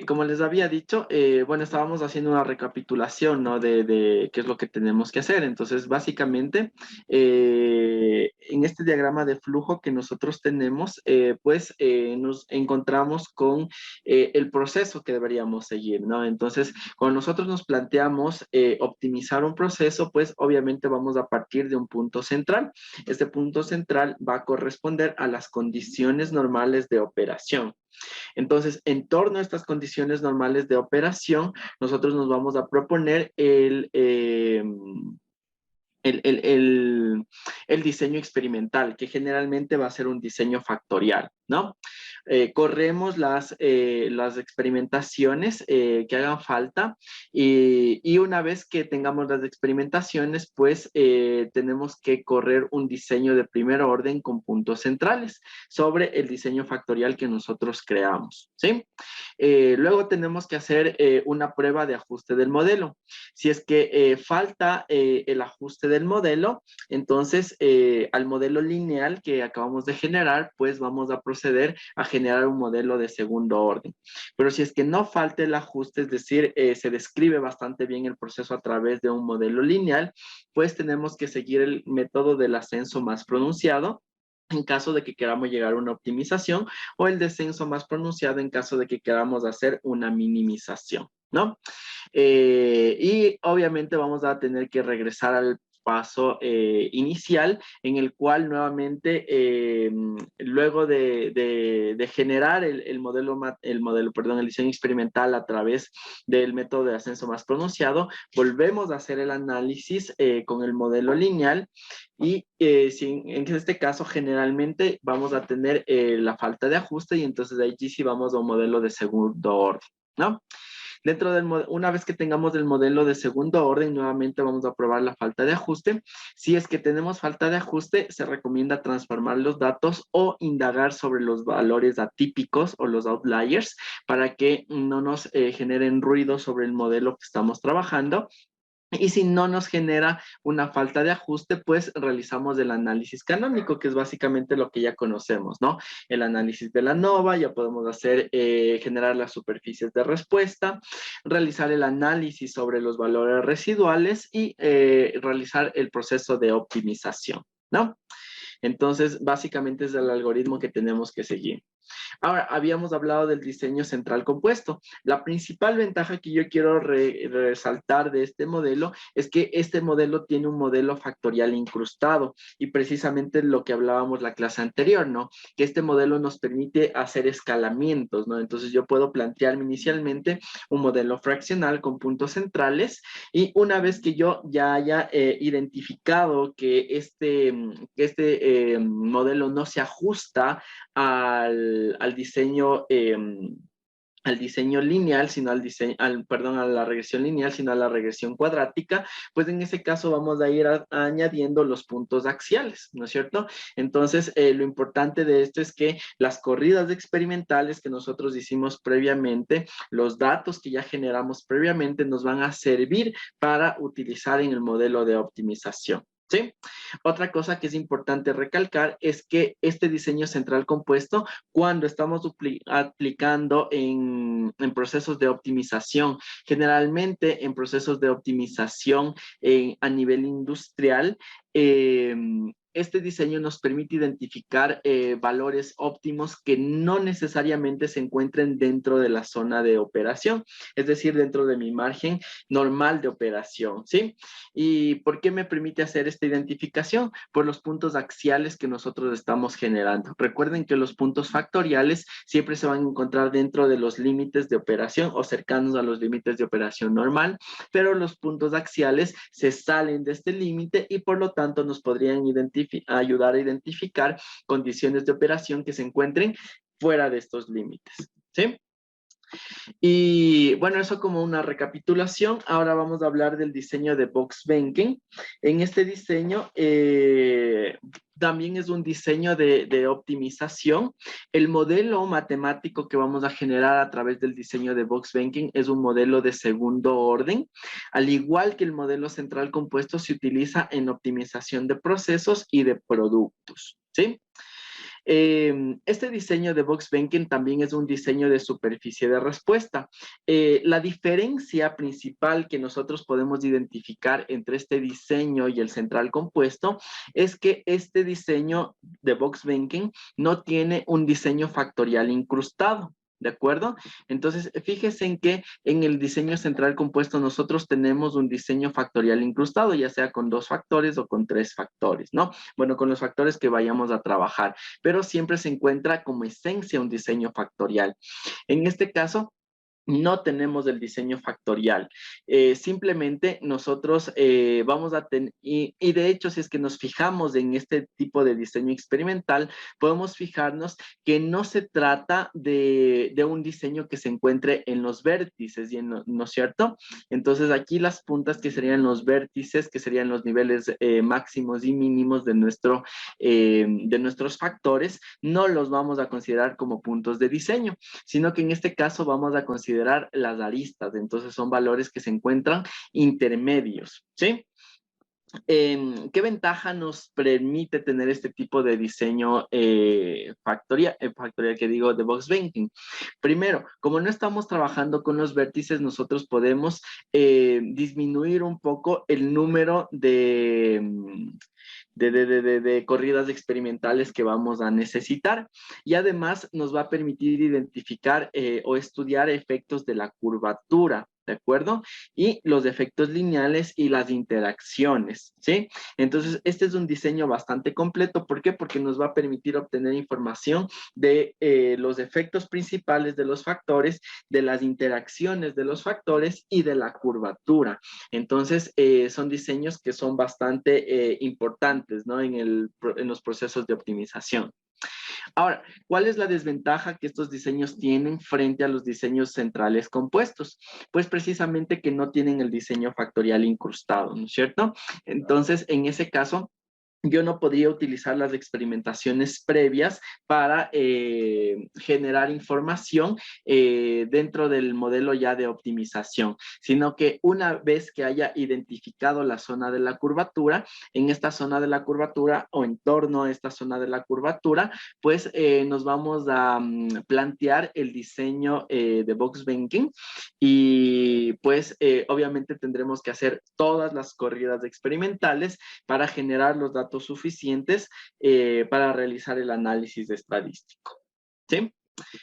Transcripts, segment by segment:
Como les había dicho, bueno, estábamos haciendo una recapitulación, ¿no? De qué es lo que tenemos que hacer. Entonces, básicamente, en este diagrama de flujo que nosotros tenemos, pues nos encontramos con el proceso que deberíamos seguir, ¿no? Entonces, cuando nosotros nos planteamos optimizar un proceso, pues obviamente vamos a partir de un punto central. Este punto central va a corresponder a las condiciones normales de operación. Entonces, en torno a estas condiciones normales de operación, nosotros nos vamos a proponer el diseño experimental, que generalmente va a ser un diseño factorial, ¿no? Corremos las experimentaciones que hagan falta y una vez que tengamos las experimentaciones, pues tenemos que correr un diseño de primer orden con puntos centrales sobre el diseño factorial que nosotros creamos, ¿sí? Luego tenemos que hacer una prueba de ajuste del modelo. Si es que falta el ajuste del modelo, entonces al modelo lineal que acabamos de generar, pues vamos a proceder a generar un modelo de segundo orden. Pero si es que no falta el ajuste, es decir, se describe bastante bien el proceso a través de un modelo lineal, pues tenemos que seguir el método del ascenso más pronunciado en caso de que queramos llegar a una optimización o el descenso más pronunciado en caso de que queramos hacer una minimización, ¿no? Y obviamente vamos a tener que regresar al paso inicial en el cual nuevamente luego de generar el diseño experimental a través del método de ascenso más pronunciado, volvemos a hacer el análisis con el modelo lineal y en este caso generalmente vamos a tener la falta de ajuste y entonces allí sí vamos a un modelo de segundo orden, ¿no? Una vez que tengamos el modelo de segundo orden, nuevamente vamos a probar la falta de ajuste. Si es que tenemos falta de ajuste, se recomienda transformar los datos o indagar sobre los valores atípicos o los outliers para que no nos generen ruido sobre el modelo que estamos trabajando. Y si no nos genera una falta de ajuste, pues realizamos el análisis canónico, que es básicamente lo que ya conocemos, ¿no? El análisis de la ANOVA, ya podemos hacer, generar las superficies de respuesta, realizar el análisis sobre los valores residuales y realizar el proceso de optimización, ¿no? Entonces, básicamente es el algoritmo que tenemos que seguir. Ahora, habíamos hablado del diseño central compuesto. La principal ventaja que yo quiero resaltar de este modelo es que este modelo tiene un modelo factorial incrustado y precisamente lo que hablábamos la clase anterior, ¿no? Que este modelo nos permite hacer escalamientos, ¿no? Entonces yo puedo plantearme inicialmente un modelo fraccional con puntos centrales y una vez que yo ya haya identificado que este modelo no se ajusta al diseño lineal, sino perdón, a la regresión lineal, sino a la regresión cuadrática, pues en ese caso vamos a ir añadiendo los puntos axiales, ¿no es cierto? Entonces, lo importante de esto es que las corridas experimentales que nosotros hicimos previamente, los datos que ya generamos previamente nos van a servir para utilizar en el modelo de optimización. ¿Sí? Otra cosa que es importante recalcar es que este diseño central compuesto, cuando estamos aplicando en procesos de optimización, generalmente en procesos de optimización a nivel industrial, eh, este diseño nos permite identificar valores óptimos que no necesariamente se encuentren dentro de la zona de operación, es decir, dentro de mi margen normal de operación, ¿sí? ¿Y por qué me permite hacer esta identificación? Por los puntos axiales que nosotros estamos generando. Recuerden que los puntos factoriales siempre se van a encontrar dentro de los límites de operación o cercanos a los límites de operación normal, pero los puntos axiales se salen de este límite y por lo tanto nos podrían ayudar a identificar condiciones de operación que se encuentren fuera de estos límites, ¿sí? Y bueno, eso como una recapitulación. Ahora vamos a hablar del diseño de Box-Venken. En este diseño también es un diseño de optimización. El modelo matemático que vamos a generar a través del diseño de Box-Venken es un modelo de segundo orden, al igual que el modelo central compuesto se utiliza en optimización de procesos y de productos, ¿sí? Este diseño de Box Banking también es un diseño de superficie de respuesta. La diferencia principal que nosotros podemos identificar entre este diseño y el central compuesto es que este diseño de Box Banking no tiene un diseño factorial incrustado. ¿De acuerdo? Entonces, fíjense en que en el diseño central compuesto nosotros tenemos un diseño factorial incrustado, ya sea con 2 factores o con 3 factores, ¿no? Bueno, con los factores que vayamos a trabajar, pero siempre se encuentra como esencia un diseño factorial. En este caso, no tenemos el diseño factorial. Simplemente nosotros vamos a tener, y de hecho, si es que nos fijamos en este tipo de diseño experimental, podemos fijarnos que no se trata de un diseño que se encuentre en los vértices, ¿no es cierto? Entonces, aquí las puntas que serían los vértices, que serían los niveles máximos y mínimos de nuestros factores, no los vamos a considerar como puntos de diseño, sino que en este caso vamos a considerar las aristas. Entonces son valores que se encuentran intermedios, ¿sí? ¿Qué ventaja nos permite tener este tipo de diseño factorial que digo de Box Banking? Primero, como no estamos trabajando con los vértices, nosotros podemos disminuir un poco el número de corridas experimentales que vamos a necesitar, y además nos va a permitir identificar o estudiar efectos de la curvatura, ¿de acuerdo? Y los efectos lineales y las interacciones, ¿sí? Entonces, este es un diseño bastante completo. ¿Por qué? Porque nos va a permitir obtener información de los efectos principales de los factores, de las interacciones de los factores y de la curvatura. Entonces, son diseños que son bastante importantes, ¿no? En los procesos de optimización. Ahora, ¿cuál es la desventaja que estos diseños tienen frente a los diseños centrales compuestos? Pues precisamente que no tienen el diseño factorial incrustado, ¿no es cierto? Entonces, en ese caso, yo no podría utilizar las experimentaciones previas para generar información dentro del modelo ya de optimización, sino que una vez que haya identificado la zona de la curvatura, en esta zona de la curvatura o en torno a esta zona de la curvatura, pues nos vamos a plantear el diseño de Box Banking, y pues obviamente tendremos que hacer todas las corridas experimentales para generar los datos suficientes para realizar el análisis estadístico, ¿sí?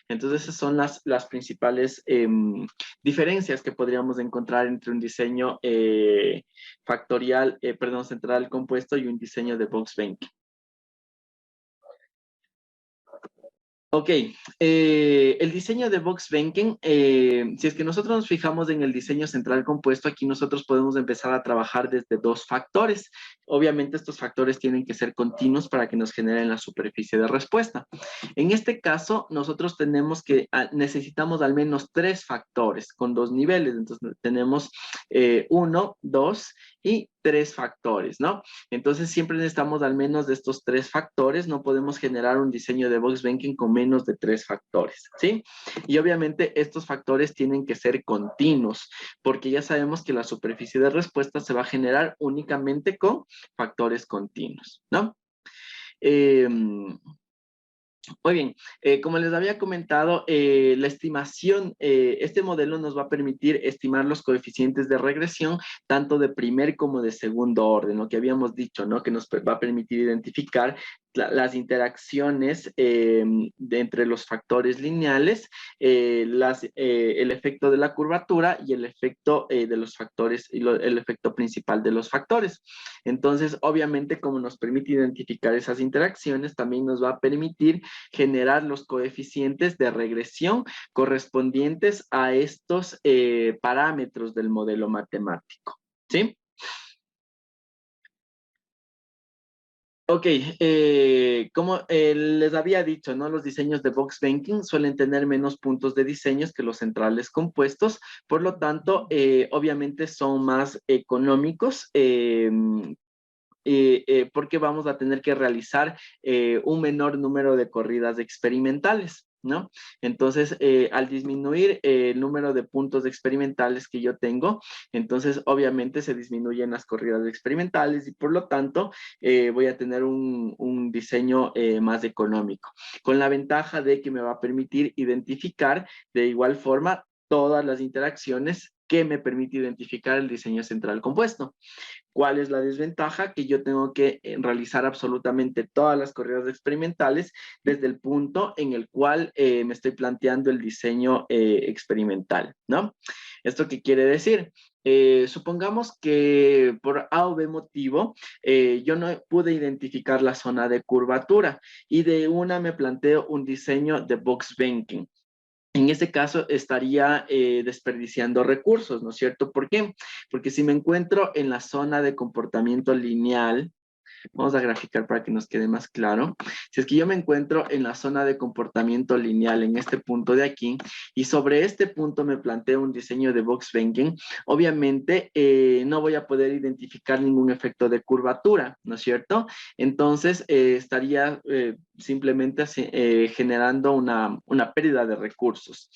Entonces, esas son las principales diferencias que podríamos encontrar entre un diseño central compuesto y un diseño de Box Banking. Ok, el diseño de Box Banking, si es que nosotros nos fijamos en el diseño central compuesto, aquí nosotros podemos empezar a trabajar desde 2 factores. Obviamente estos factores tienen que ser continuos para que nos generen la superficie de respuesta. En este caso, nosotros necesitamos al menos 3 factores con 2 niveles. Entonces tenemos 1, 2 y 3 factores, ¿no? Entonces siempre necesitamos al menos de estos 3 factores. No podemos generar un diseño de Box Banking con menos de 3 factores, ¿sí? Y obviamente estos factores tienen que ser continuos, porque ya sabemos que la superficie de respuesta se va a generar únicamente con factores continuos, ¿no? Muy bien, como les había comentado, la estimación, este modelo nos va a permitir estimar los coeficientes de regresión tanto de primer como de segundo orden, lo que habíamos dicho, ¿no? Que nos va a permitir identificar las interacciones entre los factores lineales, el efecto de la curvatura y el efecto de los factores, el efecto principal de los factores. Entonces, obviamente, como nos permite identificar esas interacciones, también nos va a permitir generar los coeficientes de regresión correspondientes a estos parámetros del modelo matemático, ¿sí? Ok, como les había dicho, ¿no? Los diseños de Box Banking suelen tener menos puntos de diseños que los centrales compuestos, por lo tanto, obviamente son más económicos, porque vamos a tener que realizar un menor número de corridas experimentales, ¿no? Entonces, al disminuir el número de puntos experimentales que yo tengo, entonces obviamente se disminuyen las corridas experimentales y por lo tanto voy a tener un diseño más económico, con la ventaja de que me va a permitir identificar de igual forma todas las interacciones que me permite identificar el diseño central compuesto. ¿Cuál es la desventaja? Que yo tengo que realizar absolutamente todas las corridas experimentales desde el punto en el cual me estoy planteando el diseño experimental, ¿no? ¿Esto qué quiere decir? Supongamos que por A o B motivo yo no pude identificar la zona de curvatura y de una me planteo un diseño de box banking. En ese caso estaría desperdiciando recursos, ¿no es cierto? ¿Por qué? Porque si me encuentro en la zona de comportamiento lineal, vamos a graficar para que nos quede más claro. Si es que yo me encuentro en la zona de comportamiento lineal, en este punto de aquí, y sobre este punto me planteo un diseño de box banking, obviamente no voy a poder identificar ningún efecto de curvatura, ¿no es cierto? Entonces estaría simplemente generando una pérdida de recursos.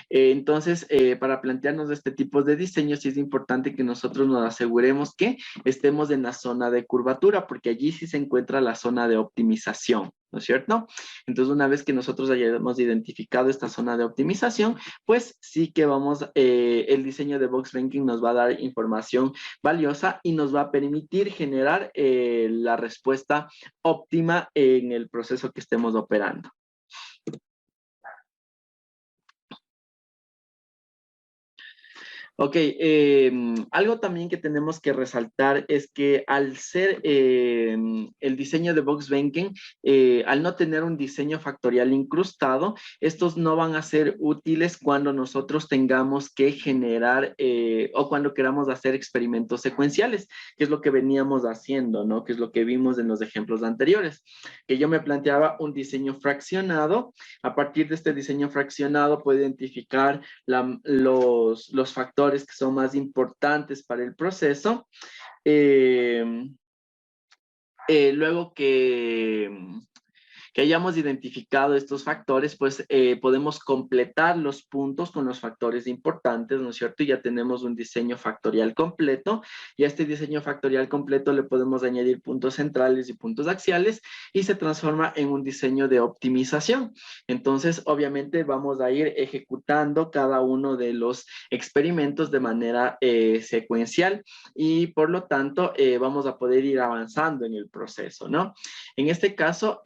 Entonces, para plantearnos este tipo de diseños, sí es importante que nosotros nos aseguremos que estemos en la zona de curvatura, porque allí sí se encuentra la zona de optimización, ¿no es cierto? Entonces, una vez que nosotros hayamos identificado esta zona de optimización, pues sí que vamos, el diseño de box ranking nos va a dar información valiosa y nos va a permitir generar la respuesta óptima en el proceso que estemos operando. Ok, algo también que tenemos que resaltar es que al ser el diseño de box banking, al no tener un diseño factorial incrustado, estos no van a ser útiles cuando nosotros tengamos que generar o cuando queramos hacer experimentos secuenciales, que es lo que veníamos haciendo, ¿no? Que es lo que vimos en los ejemplos anteriores, que yo me planteaba un diseño fraccionado. A partir de este diseño fraccionado puedo identificar los factores que son más importantes para el proceso. Luego que hayamos identificado estos factores, pues podemos completar los puntos con los factores importantes, ¿no es cierto? Y ya tenemos un diseño factorial completo, y a este diseño factorial completo le podemos añadir puntos centrales y puntos axiales, y se transforma en un diseño de optimización. Entonces, obviamente, vamos a ir ejecutando cada uno de los experimentos de manera secuencial, y por lo tanto, vamos a poder ir avanzando en el proceso, ¿no? En este caso,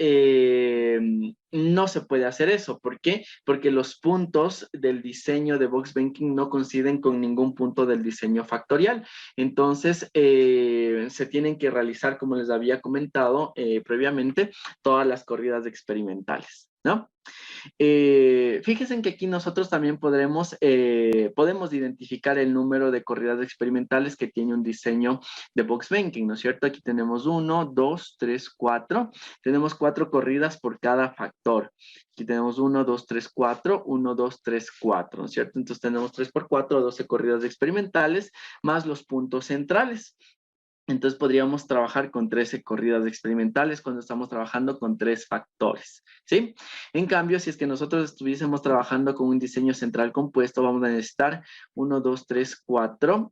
no se puede hacer eso. ¿Por qué? Porque los puntos del diseño de box banking no coinciden con ningún punto del diseño factorial. Entonces, se tienen que realizar, como les había comentado previamente, todas las corridas experimentales, ¿no? Fíjense en que aquí nosotros también podemos identificar el número de corridas experimentales que tiene un diseño de box banking, ¿no es cierto? Aquí tenemos 1, 2, 3, 4. Tenemos 4 corridas por cada factor. Aquí tenemos 1, 2, 3, 4, 1, 2, 3, 4, ¿no es cierto? Entonces tenemos 3 por 4, 12 corridas experimentales, más los puntos centrales. Entonces podríamos trabajar con 13 corridas experimentales cuando estamos trabajando con 3 factores, ¿sí? En cambio, si es que nosotros estuviésemos trabajando con un diseño central compuesto, vamos a necesitar 1, 2, 3, 4,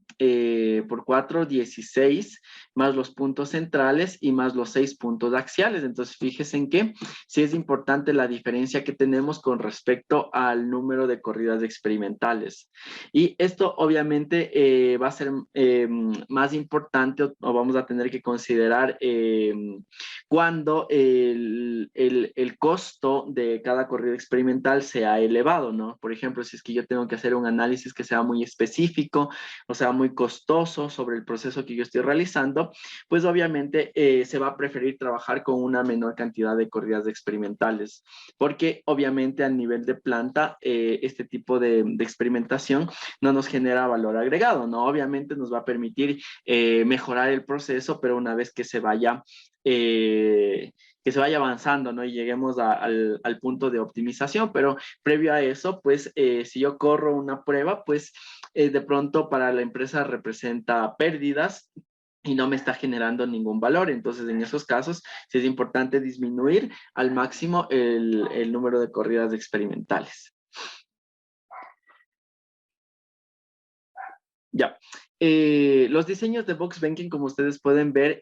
por 4, 16, más los puntos centrales y más los 6 puntos axiales. Entonces, fíjense en que sí es importante la diferencia que tenemos con respecto al número de corridas experimentales. Y esto obviamente va a ser más importante o vamos a tener que considerar cuando el costo de cada corrida experimental sea elevado, ¿no? Por ejemplo, si es que yo tengo que hacer un análisis que sea muy específico, o sea, muy costoso sobre el proceso que yo estoy realizando, pues obviamente se va a preferir trabajar con una menor cantidad de corridas experimentales, porque obviamente a nivel de planta, este tipo de experimentación no nos genera valor agregado, ¿no? Obviamente nos va a permitir mejorar el proceso, pero una vez que se vaya avanzando, ¿no? Y lleguemos al punto de optimización, pero previo a eso, pues, si yo corro una prueba, pues, de pronto para la empresa representa pérdidas, y no me está generando ningún valor. Entonces, en esos casos, sí es importante disminuir al máximo el número de corridas experimentales. Ya. Los diseños de Box Banking, como ustedes pueden ver,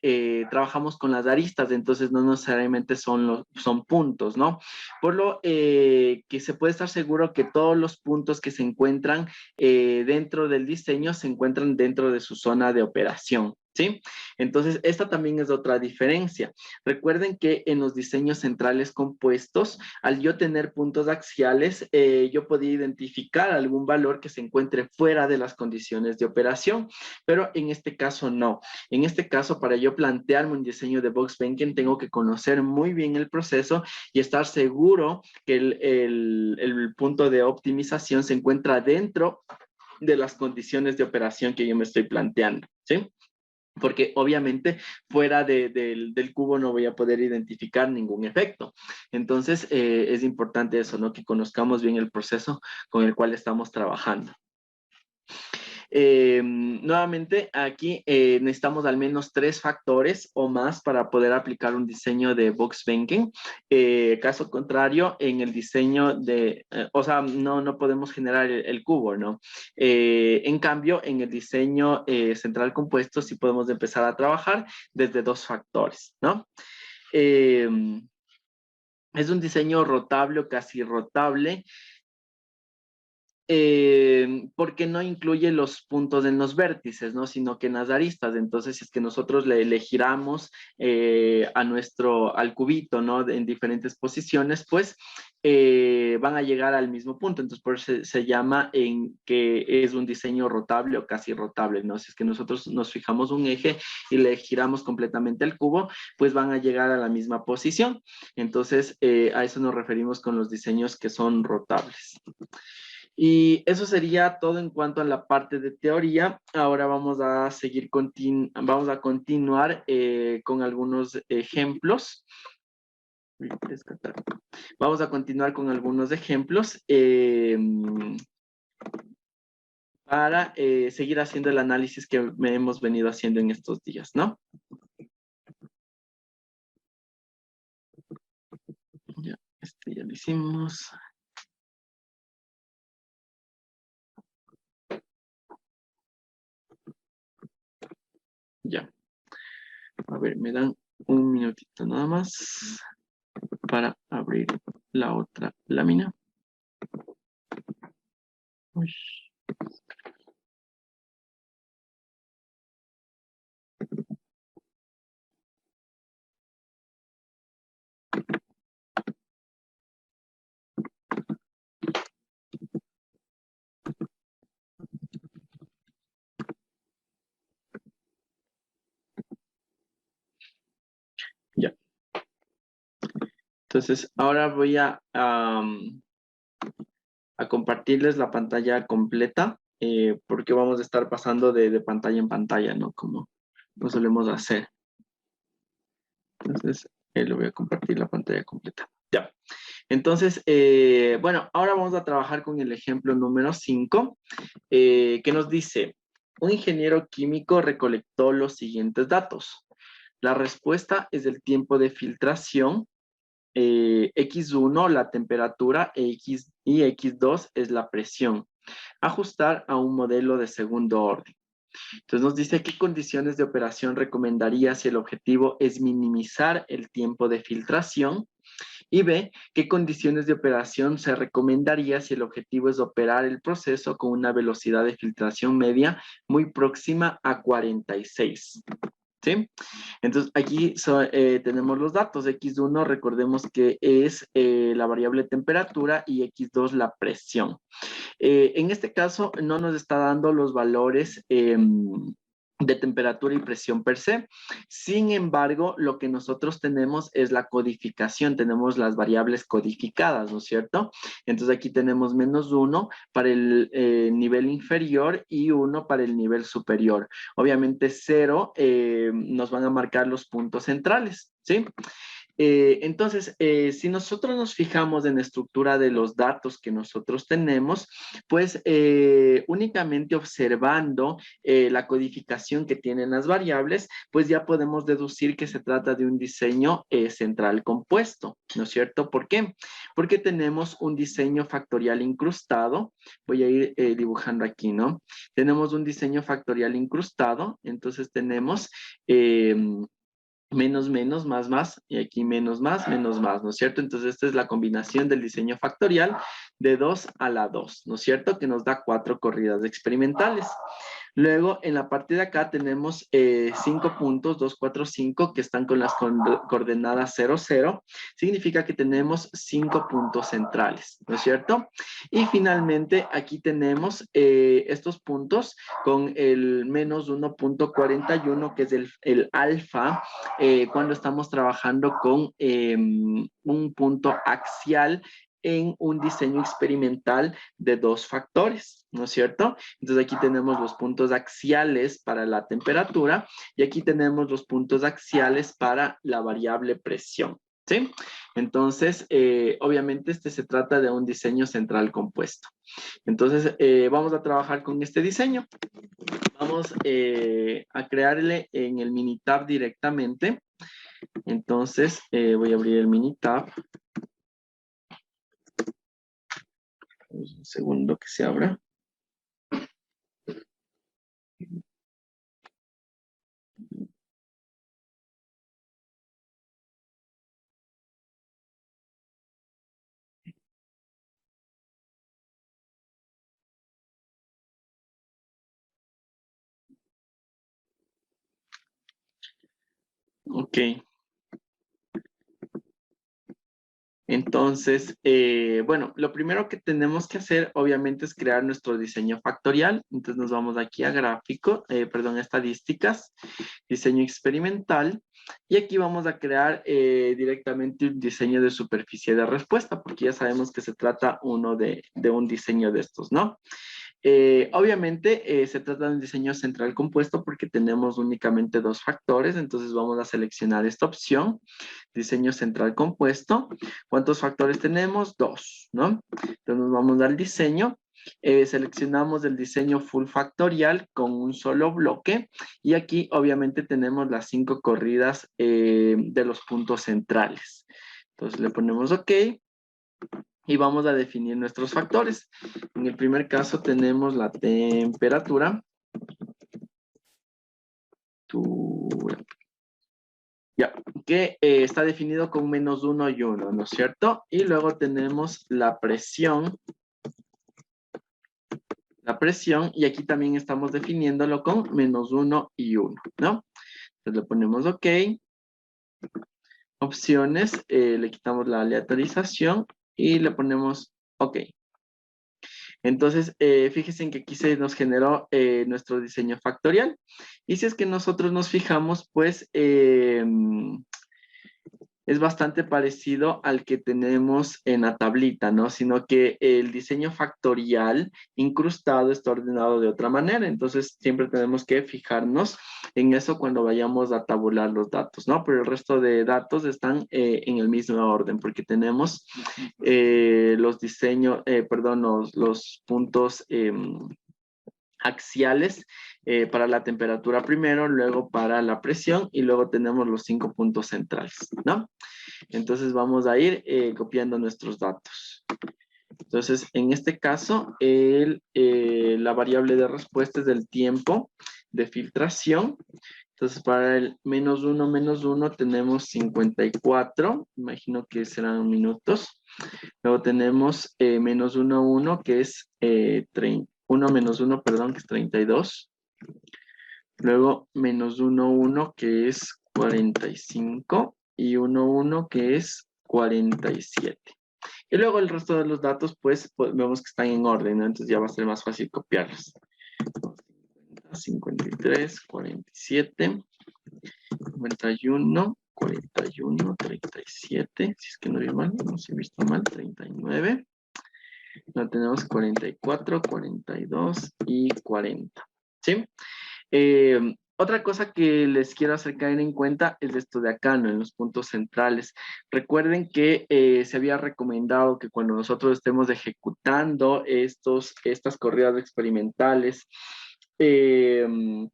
trabajamos con las aristas, entonces no necesariamente son puntos, ¿no? Por lo que se puede estar seguro que todos los puntos que se encuentran dentro del diseño se encuentran dentro de su zona de operación, ¿sí? Entonces, esta también es otra diferencia. Recuerden que en los diseños centrales compuestos, al yo tener puntos axiales, yo podía identificar algún valor que se encuentre fuera de las condiciones de operación, pero en este caso no. En este caso, para yo plantearme un diseño de Box Banking, tengo que conocer muy bien el proceso y estar seguro que el punto de optimización se encuentra dentro de las condiciones de operación que yo me estoy planteando, ¿sí? Porque obviamente fuera del cubo no voy a poder identificar ningún efecto. Entonces, es importante eso, ¿no? Que conozcamos bien el proceso con el cual estamos trabajando. Nuevamente, aquí necesitamos al menos 3 factores o más para poder aplicar un diseño de Box Banking. Caso contrario, en el diseño o sea, no podemos generar el cubo, ¿no? En cambio, en el diseño central compuesto sí podemos empezar a trabajar desde 2 factores, ¿no? Es un diseño rotable o casi rotable, porque no incluye los puntos en los vértices, ¿no? Sino que en las aristas. Entonces, si es que nosotros le giramos al cubito, ¿no? En diferentes posiciones, pues van a llegar al mismo punto. Entonces, por eso se llama en que es un diseño rotable o casi rotable, ¿no? Si es que nosotros nos fijamos un eje y le giramos completamente el cubo, pues van a llegar a la misma posición. Entonces, a eso nos referimos con los diseños que son rotables. Y eso sería todo en cuanto a la parte de teoría. Ahora vamos a vamos a continuar con algunos ejemplos. Vamos a continuar con algunos ejemplos para seguir haciendo el análisis que hemos venido haciendo en estos días, ¿no? Ya, ya lo hicimos. Ya. A ver, me dan un minutito nada más para abrir la otra lámina. Uy. Ya. Entonces, ahora voy a compartirles la pantalla completa, porque vamos a estar pasando de pantalla en pantalla, ¿no? Como lo solemos hacer. Entonces, le voy a compartir la pantalla completa. Ya. Entonces, bueno, ahora vamos a trabajar con el ejemplo número 5, que nos dice, un ingeniero químico recolectó los siguientes datos. La respuesta es el tiempo de filtración, X1 la temperatura y X2 es la presión. Ajustar a un modelo de segundo orden. Entonces nos dice qué condiciones de operación recomendaría si el objetivo es minimizar el tiempo de filtración, y B, qué condiciones de operación se recomendaría si el objetivo es operar el proceso con una velocidad de filtración media muy próxima a 46. ¿Sí? Entonces aquí tenemos los datos. X1, recordemos que es la variable temperatura y X2 la presión. En este caso no nos está dando los valores de temperatura y presión per se. Sin embargo, lo que nosotros tenemos es la codificación, tenemos las variables codificadas, ¿no es cierto? Entonces aquí tenemos -1 para el nivel inferior y 1 para el nivel superior. Obviamente 0 nos van a marcar los puntos centrales, ¿sí? Entonces, si nosotros nos fijamos en la estructura de los datos que nosotros tenemos, pues únicamente observando la codificación que tienen las variables, pues ya podemos deducir que se trata de un diseño central compuesto, ¿no es cierto? ¿Por qué? Porque tenemos un diseño factorial incrustado. Voy a ir dibujando aquí, ¿no? Tenemos un diseño factorial incrustado, entonces tenemos menos, menos, más, y aquí menos, más, ¿no es cierto? Entonces, esta es la combinación del diseño factorial de 2 a la 2, ¿no es cierto? Que nos da 4 corridas experimentales. Luego, en la parte de acá tenemos 5 puntos, 2, 4, 5, que están con las coordenadas 0, 0. Significa que tenemos 5 puntos centrales, ¿no es cierto? Y finalmente, aquí tenemos estos puntos con el menos 1.41, que es el alfa, cuando estamos trabajando con un punto axial en un diseño experimental de 2 factores, ¿no es cierto? Entonces aquí tenemos los puntos axiales para la temperatura y aquí tenemos los puntos axiales para la variable presión, ¿sí? Entonces, obviamente se trata de un diseño central compuesto. Entonces, vamos a trabajar con este diseño. Vamos a crearle en el Minitab directamente. Entonces, voy a abrir el Minitab. Un segundo que se abra. Ok. Entonces, bueno, lo primero que tenemos que hacer, obviamente, es crear nuestro diseño factorial. Entonces nos vamos aquí a gráfico, perdón, estadísticas, diseño experimental. Y aquí vamos a crear directamente un diseño de superficie de respuesta, porque ya sabemos que se trata de un diseño de estos, ¿no? Obviamente se trata de un diseño central compuesto porque tenemos únicamente 2 factores, entonces vamos a seleccionar esta opción, diseño central compuesto. ¿Cuántos factores tenemos? 2, ¿no? Entonces nos vamos al diseño, seleccionamos el diseño full factorial con un solo bloque y aquí obviamente tenemos las 5 corridas de los puntos centrales. Entonces le ponemos OK. Y vamos a definir nuestros factores. En el primer caso tenemos la temperatura. Ya, que está definido con menos 1 y 1, ¿no es cierto? Y luego tenemos la presión. Y aquí también estamos definiéndolo con menos 1 y 1, ¿no? Entonces le ponemos OK. Opciones, le quitamos la aleatorización y le ponemos OK. Entonces, fíjense en que aquí se nos generó nuestro diseño factorial. Y si es que nosotros nos fijamos, pues es bastante parecido al que tenemos en la tablita, ¿no? Sino que el diseño factorial incrustado está ordenado de otra manera. Entonces, siempre tenemos que fijarnos en eso cuando vayamos a tabular los datos, ¿no? Pero el resto de datos están en el mismo orden, porque tenemos los diseños, perdón, los puntos axiales para la temperatura primero, luego para la presión y luego tenemos los 5 puntos centrales, ¿no? Entonces vamos a ir copiando nuestros datos. Entonces, en este caso, la variable de respuesta es el tiempo de filtración. Entonces, para el menos 1 tenemos 54, imagino que serán minutos. Luego tenemos menos 1, 1, que es 1 menos 1, perdón, que es 32. Luego menos 1, 1, que es 45. Y 1, 1, que es 47. Y luego el resto de los datos, pues vemos que están en orden, ¿no? Entonces ya va a ser más fácil copiarlos. 53, 47, 51, 41, 37, si es que no vi mal, no se he visto mal, 39. No tenemos 44, 42 y 40, ¿sí? Otra cosa que les quiero hacer caer en cuenta es esto de acá, ¿no? En los puntos centrales. Recuerden que se había recomendado que cuando nosotros estemos ejecutando estas corridas experimentales, eh,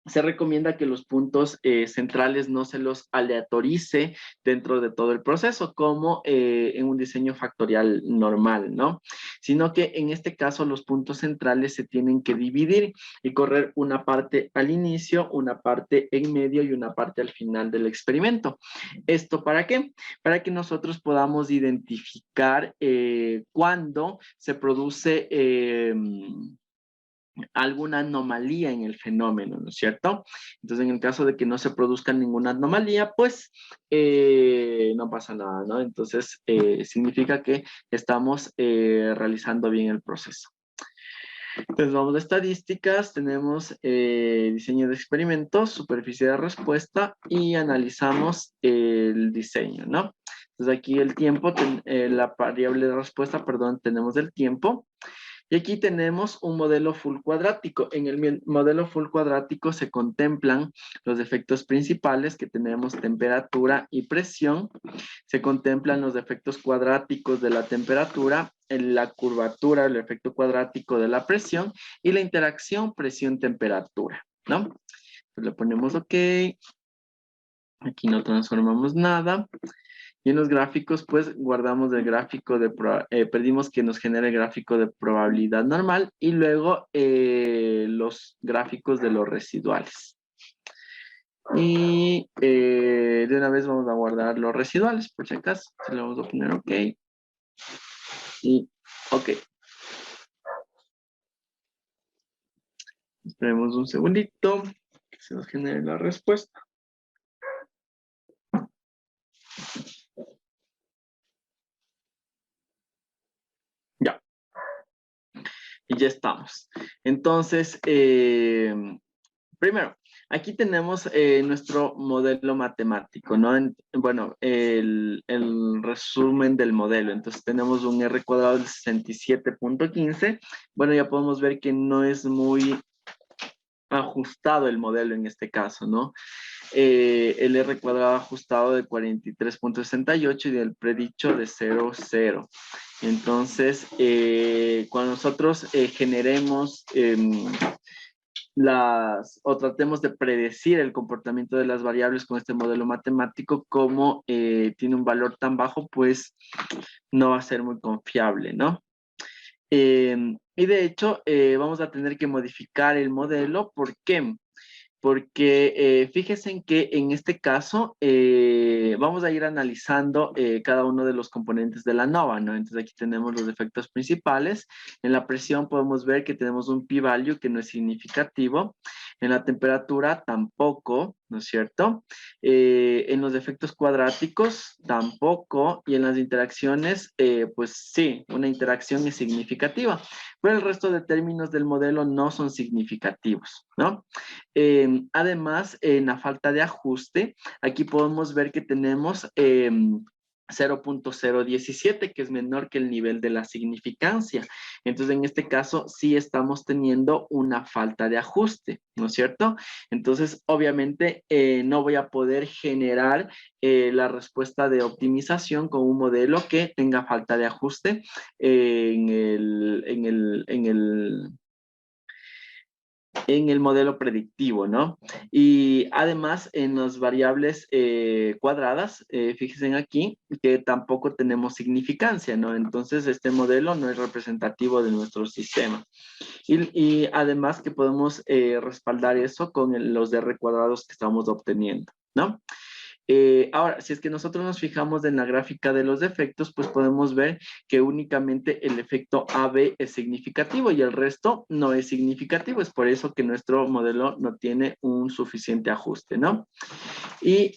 se recomienda que los puntos centrales no se los aleatorice dentro de todo el proceso, como en un diseño factorial normal, ¿no? Sino que en este caso los puntos centrales se tienen que dividir y correr una parte al inicio, una parte en medio y una parte al final del experimento. ¿Esto para qué? Para que nosotros podamos identificar cuándo se produce alguna anomalía en el fenómeno, ¿no es cierto? Entonces, en el caso de que no se produzca ninguna anomalía, pues no pasa nada, ¿no? Entonces, significa que estamos realizando bien el proceso. Entonces vamos a estadísticas, tenemos diseño de experimentos, superficie de respuesta y analizamos el diseño, ¿no? Entonces aquí el tiempo, la variable de respuesta, perdón, tenemos el tiempo. Y aquí tenemos un modelo full cuadrático. En el modelo full cuadrático se contemplan los efectos principales que tenemos temperatura y presión. Se contemplan los efectos cuadráticos de la temperatura, la curvatura, el efecto cuadrático de la presión y la interacción presión-temperatura, ¿no? Pues le ponemos OK. Aquí no transformamos nada. Y en los gráficos, pues guardamos el gráfico pedimos que nos genere el gráfico de probabilidad normal y luego los gráficos de los residuales. Y de una vez vamos a guardar los residuales, por si acaso. Le vamos a poner OK. Y OK. Esperemos un segundito que se nos genere la respuesta. Ya. Y ya estamos. Entonces, primero, aquí tenemos nuestro modelo matemático, ¿no? Bueno, el resumen del modelo. Entonces tenemos un R cuadrado de 67.15. Bueno, ya podemos ver que no es muy ajustado el modelo en este caso, ¿no? El R cuadrado ajustado de 43.68 y del predicho de 0,0. Entonces, cuando nosotros generemos o tratemos de predecir el comportamiento de las variables con este modelo matemático, como tiene un valor tan bajo, pues no va a ser muy confiable, ¿no? Y de hecho, vamos a tener que modificar el modelo. ¿Por qué? Porque fíjense en que en este caso vamos a ir analizando cada uno de los componentes de la ANOVA, ¿no? Entonces aquí tenemos los efectos principales. En la presión podemos ver que tenemos un p-value que no es significativo. En la temperatura tampoco, ¿no es cierto? En los efectos cuadráticos tampoco. Y en las interacciones, pues sí, una interacción es significativa. Pero el resto de términos del modelo no son significativos, ¿no? Además, en la falta de ajuste, aquí podemos ver que tenemos 0.017, que es menor que el nivel de la significancia. Entonces, en este caso, sí estamos teniendo una falta de ajuste, ¿no es cierto? Entonces, obviamente, no voy a poder generar la respuesta de optimización con un modelo que tenga falta de ajuste en el modelo predictivo, ¿no? Y además en las variables cuadradas, fíjense aquí que tampoco tenemos significancia, ¿no? Entonces este modelo no es representativo de nuestro sistema. Y además que podemos respaldar eso con los R cuadrados que estamos obteniendo, ¿no? Ahora, si es que nosotros nos fijamos en la gráfica de los efectos, pues podemos ver que únicamente el efecto AB es significativo y el resto no es significativo. Es por eso que nuestro modelo no tiene un suficiente ajuste, ¿no? Y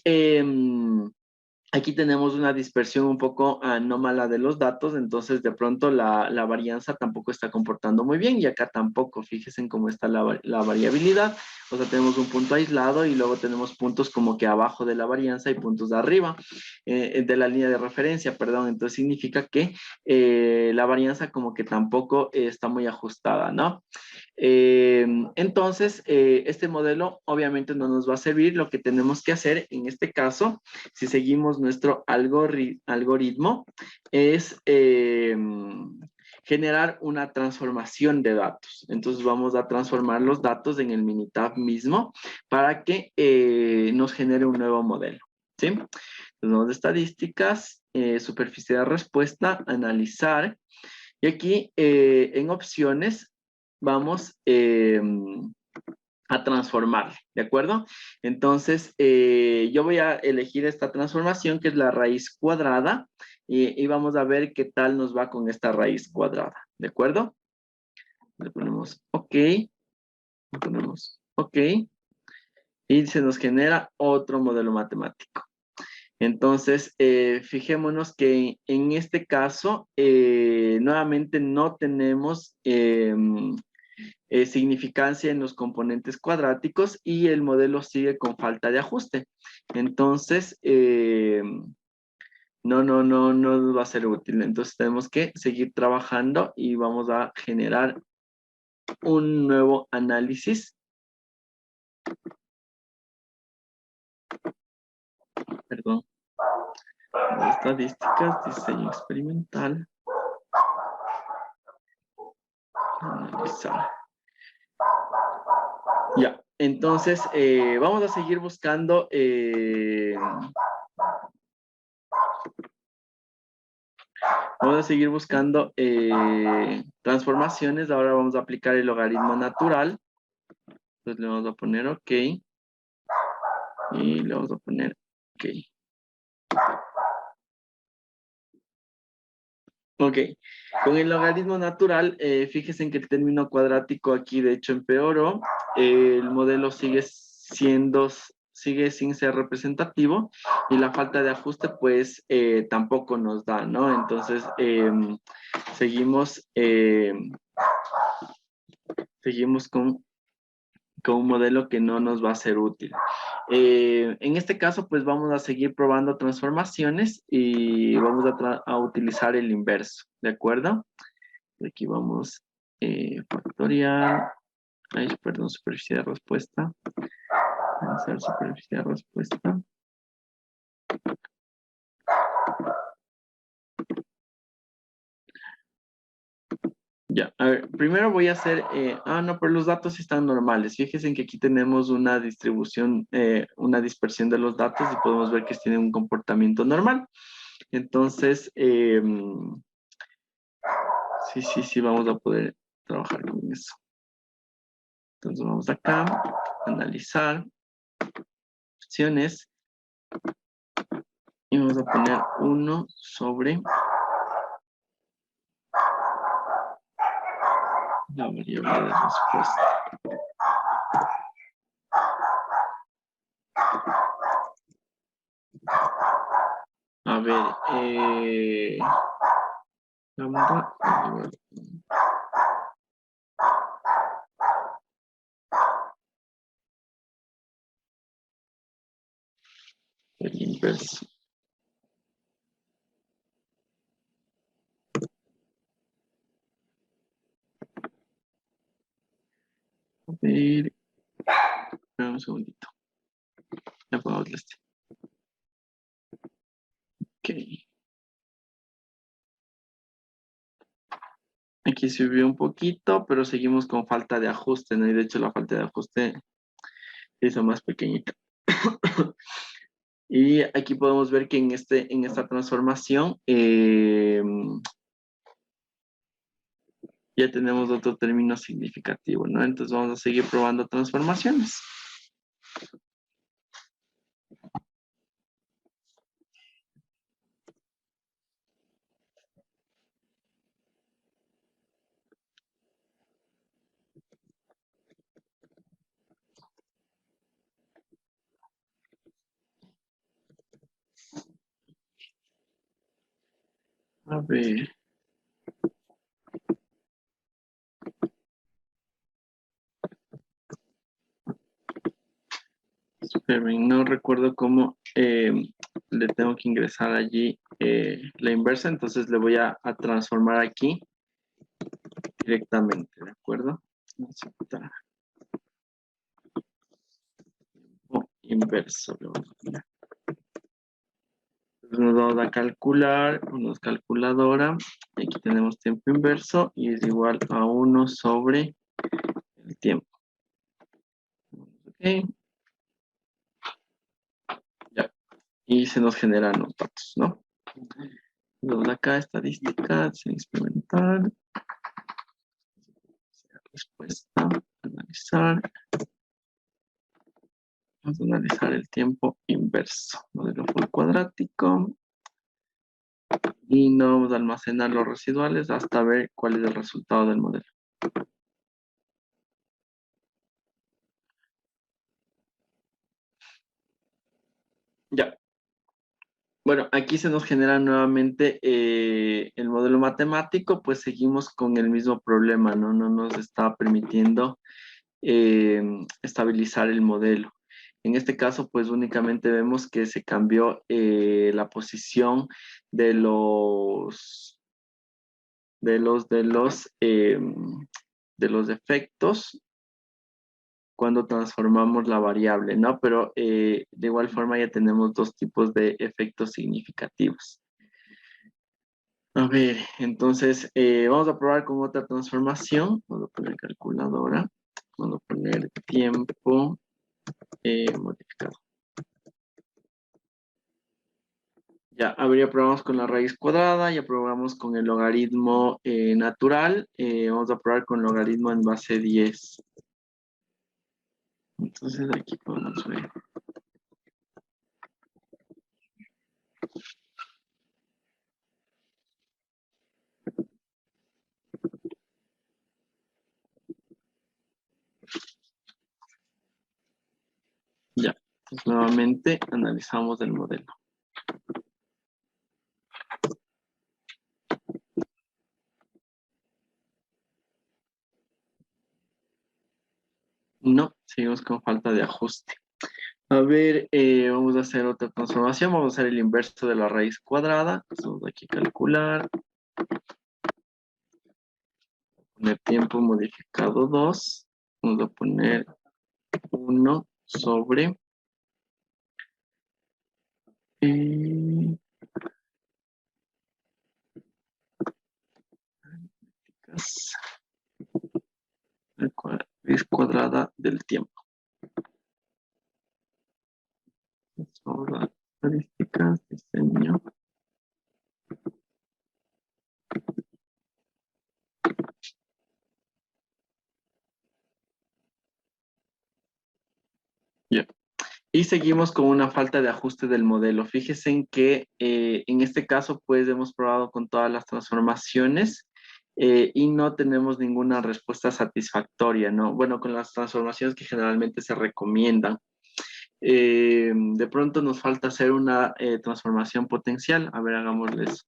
aquí tenemos una dispersión un poco anómala de los datos, entonces de pronto la varianza tampoco está comportando muy bien y acá tampoco. Fíjense en cómo está la variabilidad. O sea, tenemos un punto aislado y luego tenemos puntos como que abajo de la varianza y puntos de arriba, de la línea de referencia, perdón. Entonces significa que la varianza como que tampoco está muy ajustada, ¿no? Entonces, este modelo obviamente no nos va a servir. Lo que tenemos que hacer en este caso, si seguimos nuestro algoritmo, es generar una transformación de datos. Entonces vamos a transformar los datos en el Minitab mismo para que nos genere un nuevo modelo, ¿sí? Entonces, vamos a estadísticas, superficie de respuesta, analizar. Y aquí en opciones vamos a transformar, ¿de acuerdo? Entonces, yo voy a elegir esta transformación que es la raíz cuadrada y vamos a ver qué tal nos va con esta raíz cuadrada, ¿de acuerdo? Le ponemos OK, le ponemos OK y se nos genera otro modelo matemático. Entonces, fijémonos que en este caso, nuevamente no tenemos significancia en los componentes cuadráticos y el modelo sigue con falta de ajuste. Entonces, no nos va a ser útil. Entonces, tenemos que seguir trabajando y vamos a generar un nuevo análisis. Perdón. Estadísticas, diseño experimental. Analizar. Ya, entonces vamos a seguir buscando transformaciones. Ahora vamos a aplicar el logaritmo natural. Entonces le vamos a poner OK. Y le vamos a poner OK. Ok, con el logaritmo natural, fíjense en que el término cuadrático aquí de hecho empeoró. El modelo sigue sin ser representativo y la falta de ajuste pues tampoco nos da, ¿no? Entonces seguimos con un modelo que no nos va a ser útil. En este caso, pues vamos a seguir probando transformaciones y vamos a utilizar el inverso, ¿de acuerdo? Aquí vamos, factorial, perdón, superficie de respuesta, hacer superficie de respuesta. Ya, a ver, primero voy a hacer, no, pero los datos están normales. Fíjense que aquí tenemos una distribución, una dispersión de los datos y podemos ver que tienen un comportamiento normal. Entonces, sí, vamos a poder trabajar con eso. Entonces vamos acá, analizar, opciones, y vamos a poner 1 sobre la variable de respuesta. A ver, el inverso. A ver, un segundito. Ya podemos este. Ok. Aquí subió un poquito, pero seguimos con falta de ajuste, ¿no? Y de hecho la falta de ajuste se hizo más pequeñita. Y aquí podemos ver que en esta transformación ya tenemos otro término significativo, ¿no? Entonces vamos a seguir probando transformaciones. A ver. Esperen, no recuerdo cómo le tengo que ingresar allí la inversa, entonces le voy a transformar aquí directamente, ¿de acuerdo? Aceptar. Inverso. Le vamos a poner. Entonces nos vamos a calcular, una calculadora, y aquí tenemos tiempo inverso y es igual a 1 sobre el tiempo. Ok. Ya. Y se nos generan los datos, ¿no? Vamos acá, estadística, experimental. Respuesta, analizar. Vamos a analizar el tiempo inverso. Modelo full cuadrático. Y no vamos a almacenar los residuales hasta ver cuál es el resultado del modelo. Ya. Bueno, aquí se nos genera nuevamente el modelo matemático, pues seguimos con el mismo problema, ¿no? No nos está permitiendo estabilizar el modelo. En este caso, pues únicamente vemos que se cambió la posición de los efectos cuando transformamos la variable, ¿no? Pero de igual forma ya tenemos dos tipos de efectos significativos. A ver, entonces vamos a probar con otra transformación. Vamos a poner calculadora. Vamos a poner tiempo modificado. Ya, a ver, ya probamos con la raíz cuadrada, ya probamos con el logaritmo natural. Vamos a probar con logaritmo en base 10. Entonces aquí podemos ver. Ya, pues nuevamente analizamos el modelo. No, seguimos con falta de ajuste. A ver, vamos a hacer otra transformación. Vamos a hacer el inverso de la raíz cuadrada. Vamos aquí a calcular. Poner tiempo modificado 2. Vamos a poner 1 sobre la raíz cuadrada del tiempo. Ahora, estadísticas, diseño. Ya. Y seguimos con una falta de ajuste del modelo. Fíjense en que en este caso, pues hemos probado con todas las transformaciones y no tenemos ninguna respuesta satisfactoria, ¿no? Bueno, con las transformaciones que generalmente se recomiendan. De pronto nos falta hacer una transformación potencial. A ver, hagámosles.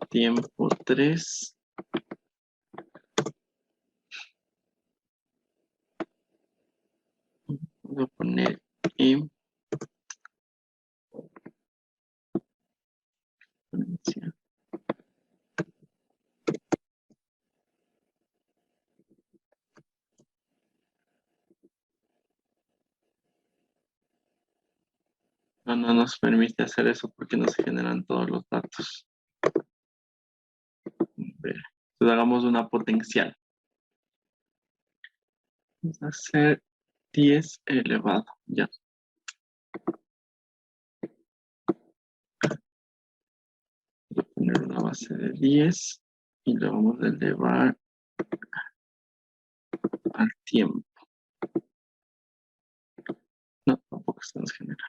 Tiempo 3. Voy a poner exponencial. No nos permite hacer eso porque no se generan todos los datos. Entonces hagamos una potencial. Vamos a hacer 10 elevado, ya. Voy a poner una base de 10 y lo vamos a elevar al tiempo. No, tampoco estamos generando.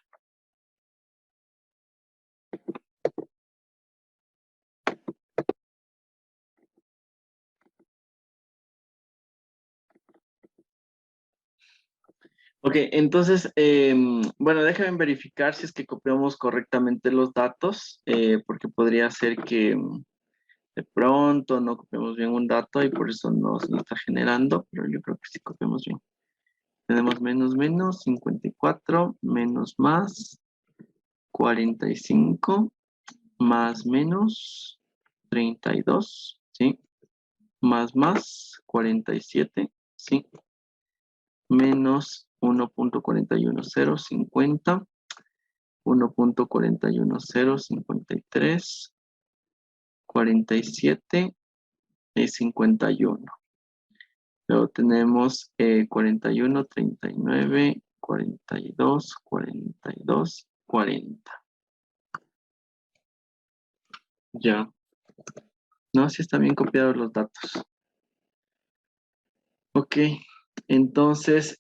Ok, entonces, bueno, déjenme verificar si es que copiamos correctamente los datos, porque podría ser que De pronto no copiamos bien un dato y por eso no se nos está generando, pero yo creo que sí copiamos bien. Tenemos menos, menos, 54, menos, más, 45, más, menos, 32, ¿sí? Más, 47, ¿sí? Menos 1.410, 50, 1.410, 53, 47 y 51. Luego tenemos 41, 39, 42, 42, 40. Ya. No, si están bien copiados los datos. Ok. Entonces,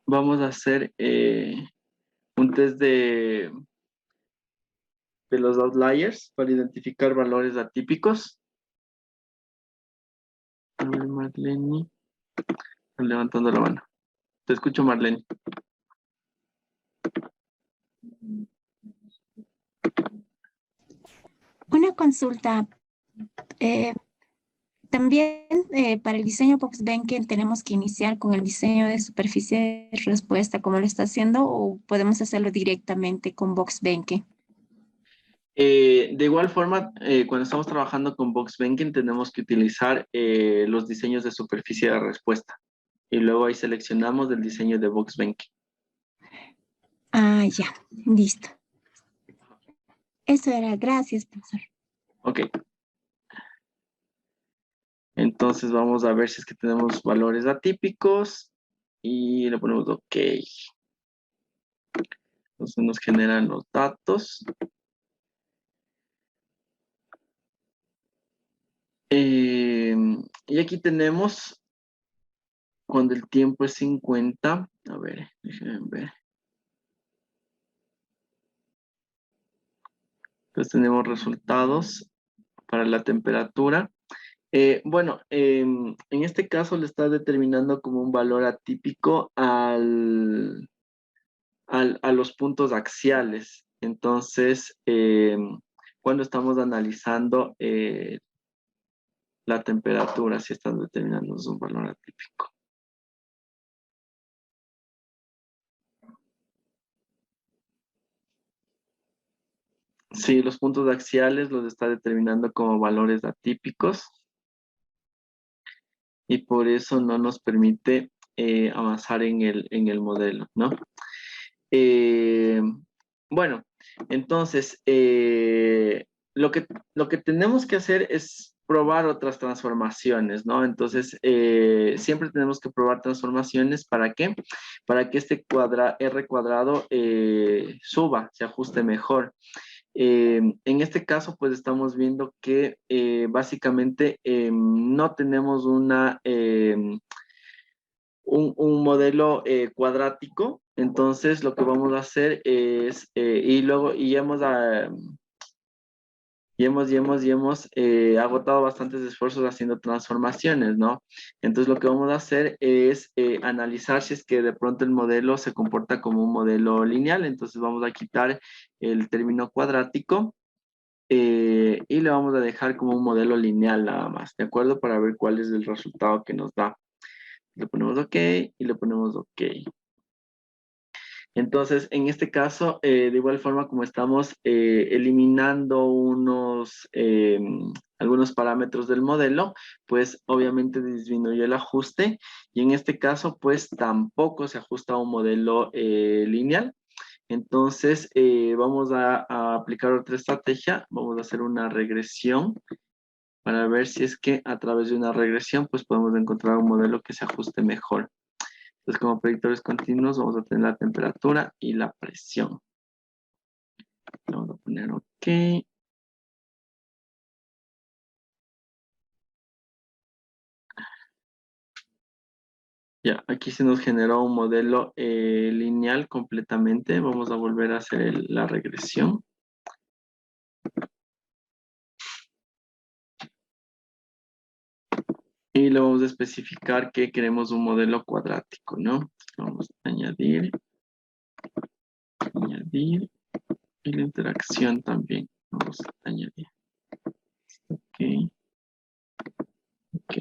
vamos a hacer un test de los outliers para identificar valores atípicos. A ver, Marlene. Están levantando la mano. Te escucho, Marlene. Una consulta. eh, También para el diseño Box-Venken tenemos que iniciar con el diseño de superficie de respuesta, como lo está haciendo, o podemos hacerlo directamente con Box-Venken. De igual forma, cuando estamos trabajando con Box-Venken tenemos que utilizar los diseños de superficie de respuesta. Y luego ahí seleccionamos el diseño de Box-Venken. Ah, ya, listo. Eso era, gracias, profesor. Ok. Entonces vamos a ver si es que tenemos valores atípicos y le ponemos OK. Entonces nos generan los datos. Y aquí tenemos cuando el tiempo es 50. A ver, déjenme ver. Entonces tenemos resultados para la temperatura. Bueno, en este caso le está determinando como un valor atípico a los puntos axiales. Entonces, cuando estamos analizando la temperatura, si están determinando un valor atípico. Sí, los puntos axiales los está determinando como valores atípicos y por eso no nos permite avanzar en el modelo, ¿no? Bueno, entonces, lo que tenemos que hacer es probar otras transformaciones, ¿no? Entonces, siempre tenemos que probar transformaciones. ¿Para qué? Para que este R cuadrado suba, se ajuste mejor. En este caso, pues estamos viendo que básicamente no tenemos un modelo cuadrático. Entonces lo que vamos a hacer es, hemos agotado bastantes esfuerzos haciendo transformaciones, ¿no? Entonces lo que vamos a hacer es analizar si es que de pronto el modelo se comporta como un modelo lineal. Entonces vamos a quitar el término cuadrático y le vamos a dejar como un modelo lineal nada más, ¿de acuerdo? Para ver cuál es el resultado que nos da. Le ponemos OK y le ponemos OK. Entonces, en este caso, de igual forma como estamos eliminando algunos parámetros del modelo, pues obviamente disminuye el ajuste y en este caso, pues tampoco se ajusta a un modelo lineal. Entonces, vamos a aplicar otra estrategia, vamos a hacer una regresión para ver si es que a través de una regresión, pues podemos encontrar un modelo que se ajuste mejor. Entonces, como predictores continuos, vamos a tener la temperatura y la presión. Vamos a poner OK. Ya, aquí se nos generó un modelo lineal completamente. Vamos a volver a hacer la regresión. Y le vamos a especificar que queremos un modelo cuadrático, ¿no? Vamos a añadir. Y la interacción también. Vamos a añadir. Ok. Ok.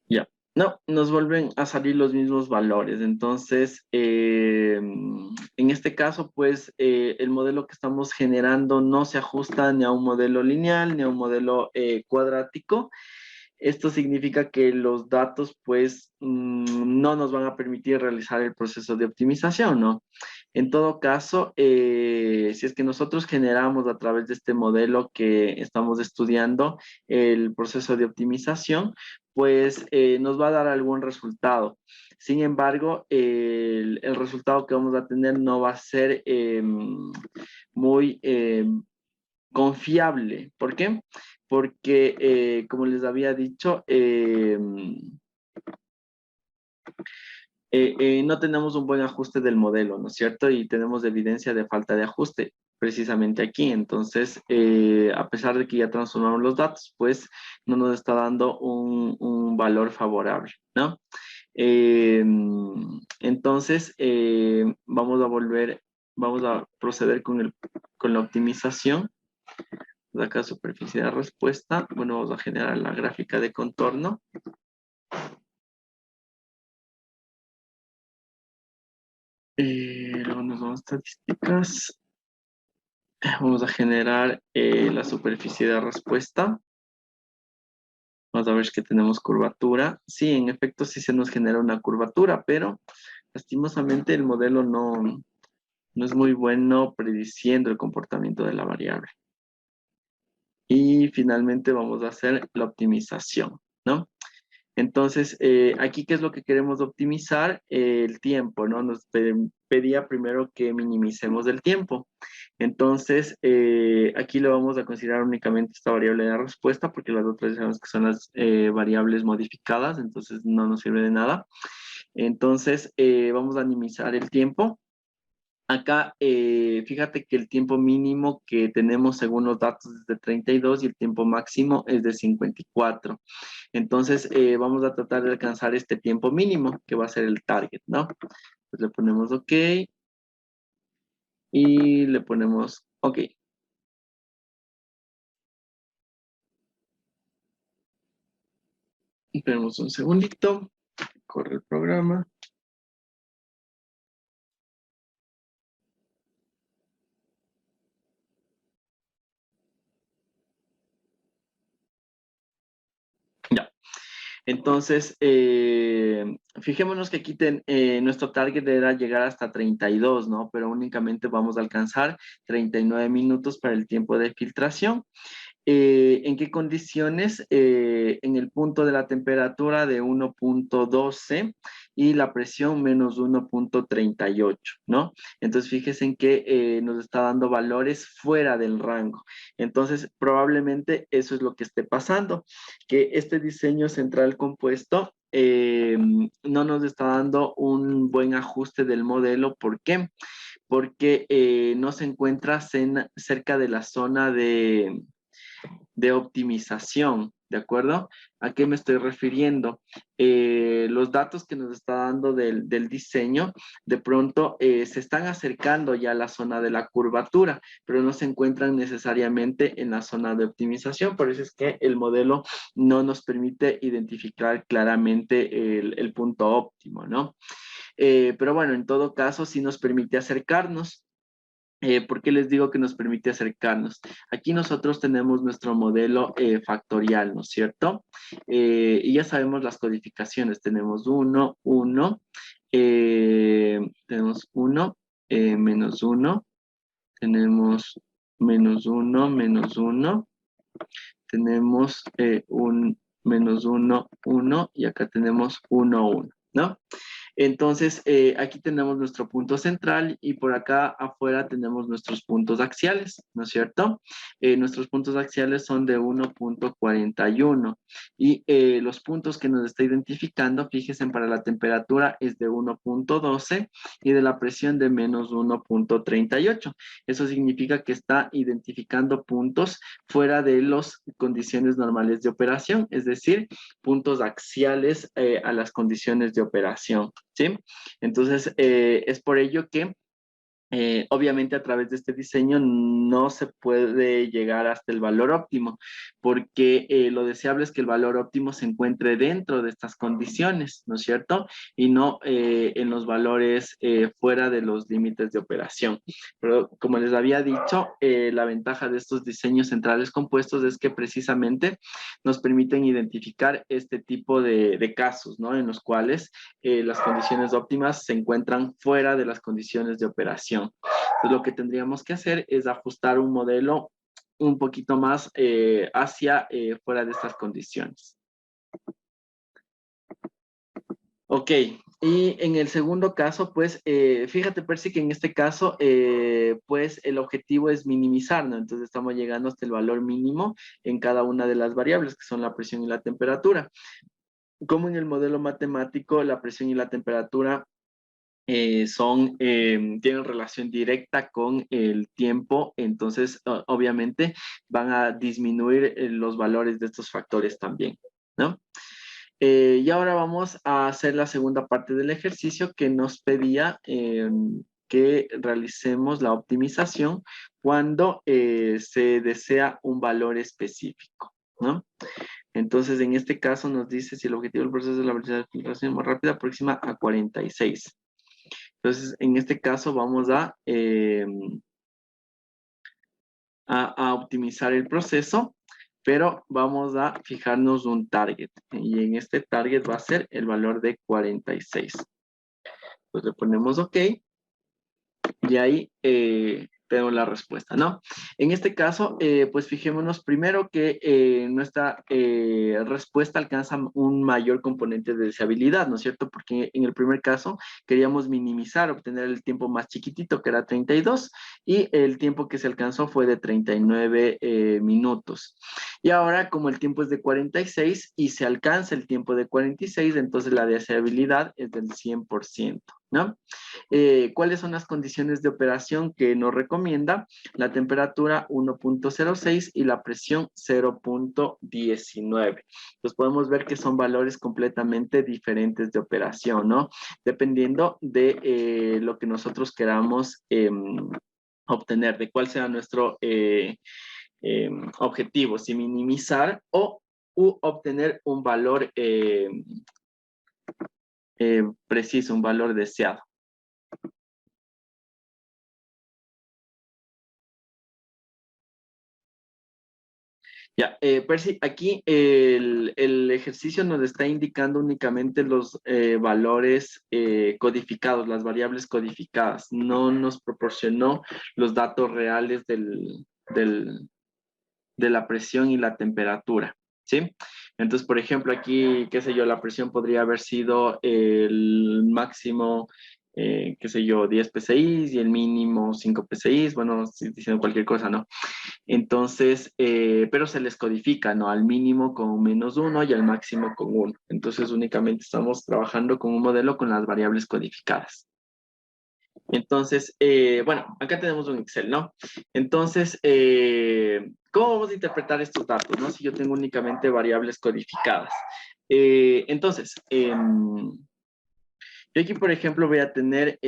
Ya. No, nos vuelven a salir los mismos valores. Entonces, en este caso, pues, el modelo que estamos generando no se ajusta ni a un modelo lineal ni a un modelo cuadrático. Esto significa que los datos, pues, no nos van a permitir realizar el proceso de optimización, ¿no? En todo caso, si es que nosotros generamos a través de este modelo que estamos estudiando el proceso de optimización, pues nos va a dar algún resultado. Sin embargo, el resultado que vamos a tener no va a ser muy confiable. ¿Por qué? Porque, como les había dicho, no tenemos un buen ajuste del modelo, ¿no es cierto? Y tenemos evidencia de falta de ajuste precisamente aquí. Entonces, a pesar de que ya transformamos los datos, pues no nos está dando un valor favorable, ¿no? Eh, entonces, vamos a proceder con la optimización. Acá superficie de respuesta. Bueno, vamos a generar la gráfica de contorno. Luego nos vamos a estadísticas. Vamos a generar la superficie de respuesta. Vamos a ver que tenemos curvatura. Sí, en efecto sí se nos genera una curvatura, pero lastimosamente el modelo no es muy bueno prediciendo el comportamiento de la variable. Y finalmente vamos a hacer la optimización, ¿no? Entonces, aquí, ¿qué es lo que queremos optimizar? El tiempo, ¿no? Nos pedía primero que minimicemos el tiempo. Entonces, aquí lo vamos a considerar únicamente esta variable de respuesta, porque las otras sabemos que son las variables modificadas, entonces no nos sirve de nada. Entonces, vamos a minimizar el tiempo. Acá, fíjate que el tiempo mínimo que tenemos según los datos es de 32 y el tiempo máximo es de 54. Entonces, vamos a tratar de alcanzar este tiempo mínimo, que va a ser el target, ¿no? Pues le ponemos OK y le ponemos OK. Esperemos un segundito, corre el programa. Ya. Entonces, fijémonos que aquí nuestro target era llegar hasta 32, ¿no? Pero únicamente vamos a alcanzar 39 minutos para el tiempo de filtración. ¿En qué condiciones? En el punto de la temperatura de 1.12 y la presión menos 1.38, ¿no? Entonces, fíjense en que nos está dando valores fuera del rango. Entonces, probablemente eso es lo que esté pasando, que este diseño central compuesto no nos está dando un buen ajuste del modelo. ¿Por qué? Porque no se encuentra cerca de la zona de optimización, ¿de acuerdo? ¿A qué me estoy refiriendo? Los datos que nos está dando del diseño, de pronto se están acercando ya a la zona de la curvatura, pero no se encuentran necesariamente en la zona de optimización. Por eso es que el modelo no nos permite identificar claramente el punto óptimo, ¿no? Pero bueno, en todo caso, sí nos permite acercarnos. ¿Por qué les digo que nos permite acercarnos? Aquí nosotros tenemos nuestro modelo factorial, ¿no es cierto? Y ya sabemos las codificaciones. Tenemos 1, 1, tenemos 1, menos 1, tenemos menos 1, menos 1, tenemos un menos 1, 1 y acá tenemos 1, 1, ¿no? Entonces, aquí tenemos nuestro punto central y por acá afuera tenemos nuestros puntos axiales, ¿no es cierto? Nuestros puntos axiales son de 1.41 y los puntos que nos está identificando, fíjense, para la temperatura es de 1.12 y de la presión de menos 1.38. Eso significa que está identificando puntos fuera de las condiciones normales de operación, es decir, puntos axiales a las condiciones de operación. ¿sí? Entonces, es por ello que obviamente a través de este diseño no se puede llegar hasta el valor óptimo, porque lo deseable es que el valor óptimo se encuentre dentro de estas condiciones, ¿no es cierto? Y no en los valores fuera de los límites de operación. Pero como les había dicho, la ventaja de estos diseños centrales compuestos es que precisamente nos permiten identificar este tipo de casos, ¿no? En los cuales las condiciones óptimas se encuentran fuera de las condiciones de operación. Entonces, lo que tendríamos que hacer es ajustar un modelo un poquito más hacia fuera de estas condiciones. Ok, y en el segundo caso, pues, fíjate, Percy, que en este caso, pues, el objetivo es minimizar, ¿no? Entonces, estamos llegando hasta el valor mínimo en cada una de las variables, que son la presión y la temperatura. Como en el modelo matemático, la presión y la temperatura tienen relación directa con el tiempo, entonces obviamente van a disminuir los valores de estos factores también, ¿no? Y ahora vamos a hacer la segunda parte del ejercicio que nos pedía que realicemos la optimización cuando se desea un valor específico, ¿no? Entonces, en este caso nos dice si el objetivo del proceso es la velocidad de filtración más rápida próxima a 46. Entonces, en este caso vamos a optimizar el proceso, pero vamos a fijarnos un target. Y en este target va a ser el valor de 46. Entonces le ponemos OK. Y ahí tengo la respuesta, ¿no? En este caso, pues fijémonos primero que nuestra respuesta alcanza un mayor componente de deseabilidad, ¿no es cierto? Porque en el primer caso queríamos minimizar, obtener el tiempo más chiquitito, que era 32, y el tiempo que se alcanzó fue de 39 minutos. Y ahora, como el tiempo es de 46 y se alcanza el tiempo de 46, entonces la deseabilidad es del 100%, ¿no? ¿Cuáles son las condiciones de operación que nos recomienda? La temperatura 1.06 y la presión 0.19. Entonces podemos ver que son valores completamente diferentes de operación, ¿no? Dependiendo de lo que nosotros queramos obtener, de cuál sea nuestro objetivo, si minimizar o obtener un valor preciso, un valor deseado. Ya, Percy, aquí el ejercicio nos está indicando únicamente los valores codificados, las variables codificadas. No nos proporcionó los datos reales de la presión y la temperatura, ¿sí? Entonces, por ejemplo, aquí, qué sé yo, la presión podría haber sido el máximo, qué sé yo, 10 PSI y el mínimo 5 PSI, bueno, estoy diciendo cualquier cosa, ¿no? Entonces, pero se les codifica, ¿no? Al mínimo con -1 y al máximo con 1. Entonces, únicamente estamos trabajando con un modelo con las variables codificadas. Entonces, bueno, acá tenemos un Excel, ¿no? Entonces, ¿cómo vamos a interpretar estos datos, no? Si yo tengo únicamente variables codificadas. Entonces, yo aquí, por ejemplo, voy a tener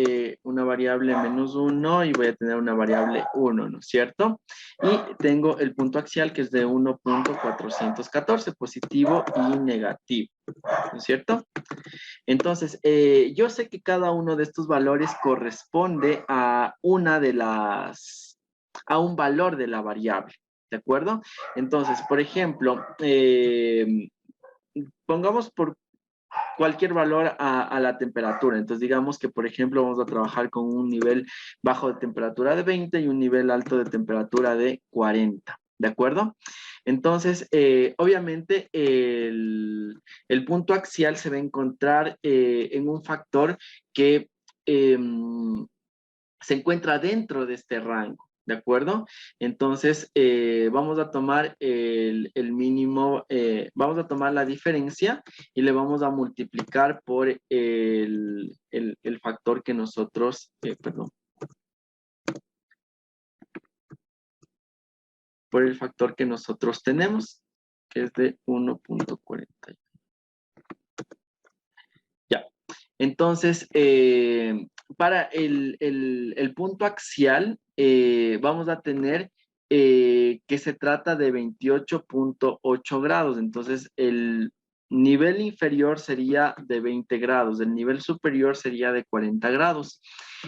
una variable -1 y voy a tener una variable 1, ¿no es cierto? Y tengo el punto axial que es de 1.414, positivo y negativo, ¿no es cierto? Entonces, yo sé que cada uno de estos valores corresponde a a un valor de la variable, ¿de acuerdo? Entonces, por ejemplo, pongamos por cualquier valor a la temperatura. Entonces, digamos que, por ejemplo, vamos a trabajar con un nivel bajo de temperatura de 20 y un nivel alto de temperatura de 40. ¿De acuerdo? Entonces, obviamente, el punto axial se va a encontrar en un factor que se encuentra dentro de este rango. ¿De acuerdo? Entonces, vamos a tomar el mínimo, vamos a tomar la diferencia y le vamos a multiplicar por el factor que nosotros, perdón, por el factor que nosotros tenemos, que es de 1.40. Ya. Entonces, para el punto axial, vamos a tener que se trata de 28.8 grados. Entonces, el nivel inferior sería de 20 grados, el nivel superior sería de 40 grados.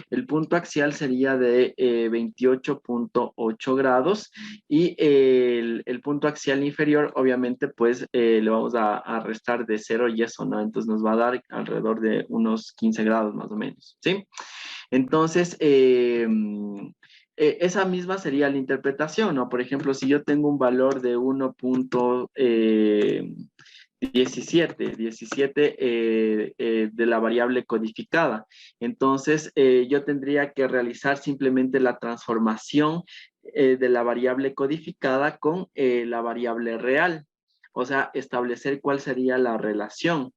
El punto axial sería de 28.8 grados y el punto axial inferior, obviamente, pues le vamos a restar de 0 y eso, ¿no? Entonces nos va a dar alrededor de unos 15 grados más o menos, ¿sí? Entonces, esa misma sería la interpretación, ¿no? Por ejemplo, si yo tengo un valor de 17 de la variable codificada. Entonces, yo tendría que realizar simplemente la transformación de la variable codificada con la variable real. O sea, establecer cuál sería la relación.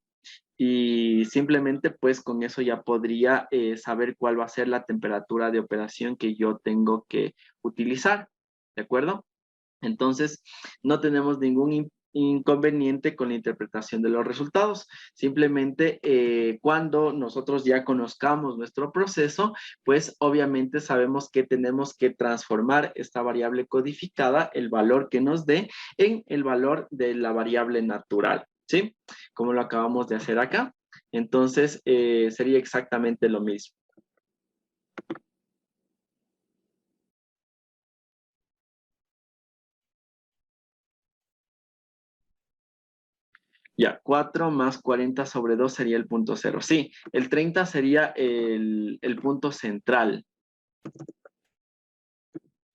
Y simplemente pues con eso ya podría saber cuál va a ser la temperatura de operación que yo tengo que utilizar. ¿De acuerdo? Entonces, no tenemos ningún inconveniente con la interpretación de los resultados. Simplemente cuando nosotros ya conozcamos nuestro proceso, pues obviamente sabemos que tenemos que transformar esta variable codificada, el valor que nos dé, en el valor de la variable natural, ¿sí? Como lo acabamos de hacer acá. Entonces, sería exactamente lo mismo. Ya, 4 más 40 sobre 2 sería el punto cero. Sí, el 30 sería el punto central.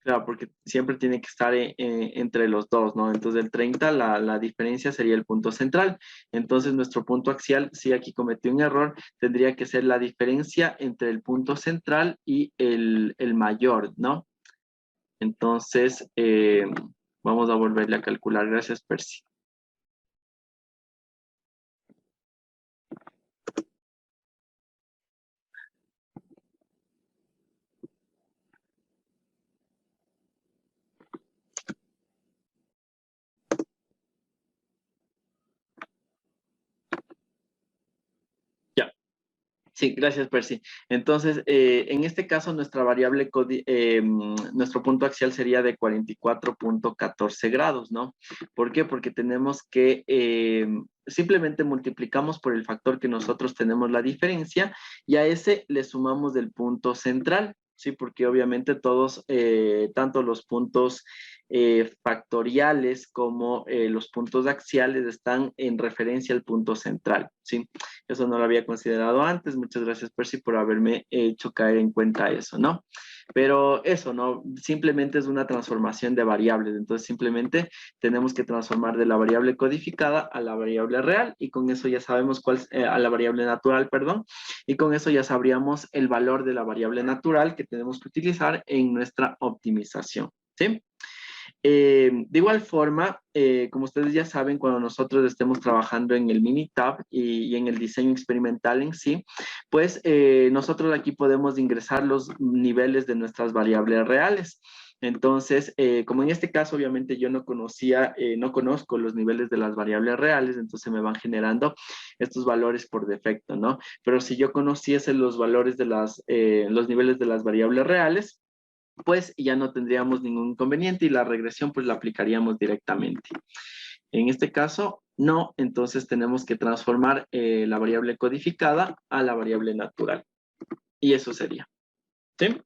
Claro, porque siempre tiene que estar entre los dos, ¿no? Entonces el 30, la diferencia sería el punto central. Entonces nuestro punto axial, si aquí cometí un error, tendría que ser la diferencia entre el punto central y el mayor, ¿no? Entonces, vamos a volverle a calcular. Gracias, Percy. Ya. Sí, gracias, Percy. Entonces, en este caso, nuestra variable, nuestro punto axial sería de 44.14 grados, ¿no? ¿Por qué? Porque tenemos que, simplemente multiplicamos por el factor que nosotros tenemos la diferencia y a ese le sumamos del punto central, ¿sí? Porque obviamente todos, tanto los puntos factoriales como los puntos axiales están en referencia al punto central, ¿sí? Eso no lo había considerado antes. Muchas gracias, Percy, por haberme hecho caer en cuenta eso, ¿no? Pero eso, ¿no? Simplemente es una transformación de variables. Entonces, simplemente tenemos que transformar de la variable codificada a la variable real y con eso ya sabemos cuál, a la variable natural, perdón, y con eso ya sabríamos el valor de la variable natural que tenemos que utilizar en nuestra optimización, ¿sí? De igual forma, como ustedes ya saben, cuando nosotros estemos trabajando en el Minitab y en el diseño experimental en sí, pues nosotros aquí podemos ingresar los niveles de nuestras variables reales. Entonces, como en este caso, obviamente yo no conocía, no conozco los niveles de las variables reales, entonces me van generando estos valores por defecto, ¿no? Pero si yo conociese los valores de los niveles de las variables reales, pues ya no tendríamos ningún inconveniente y la regresión pues la aplicaríamos directamente. En este caso, no, entonces tenemos que transformar la variable codificada a la variable natural. Y eso sería, ¿sí?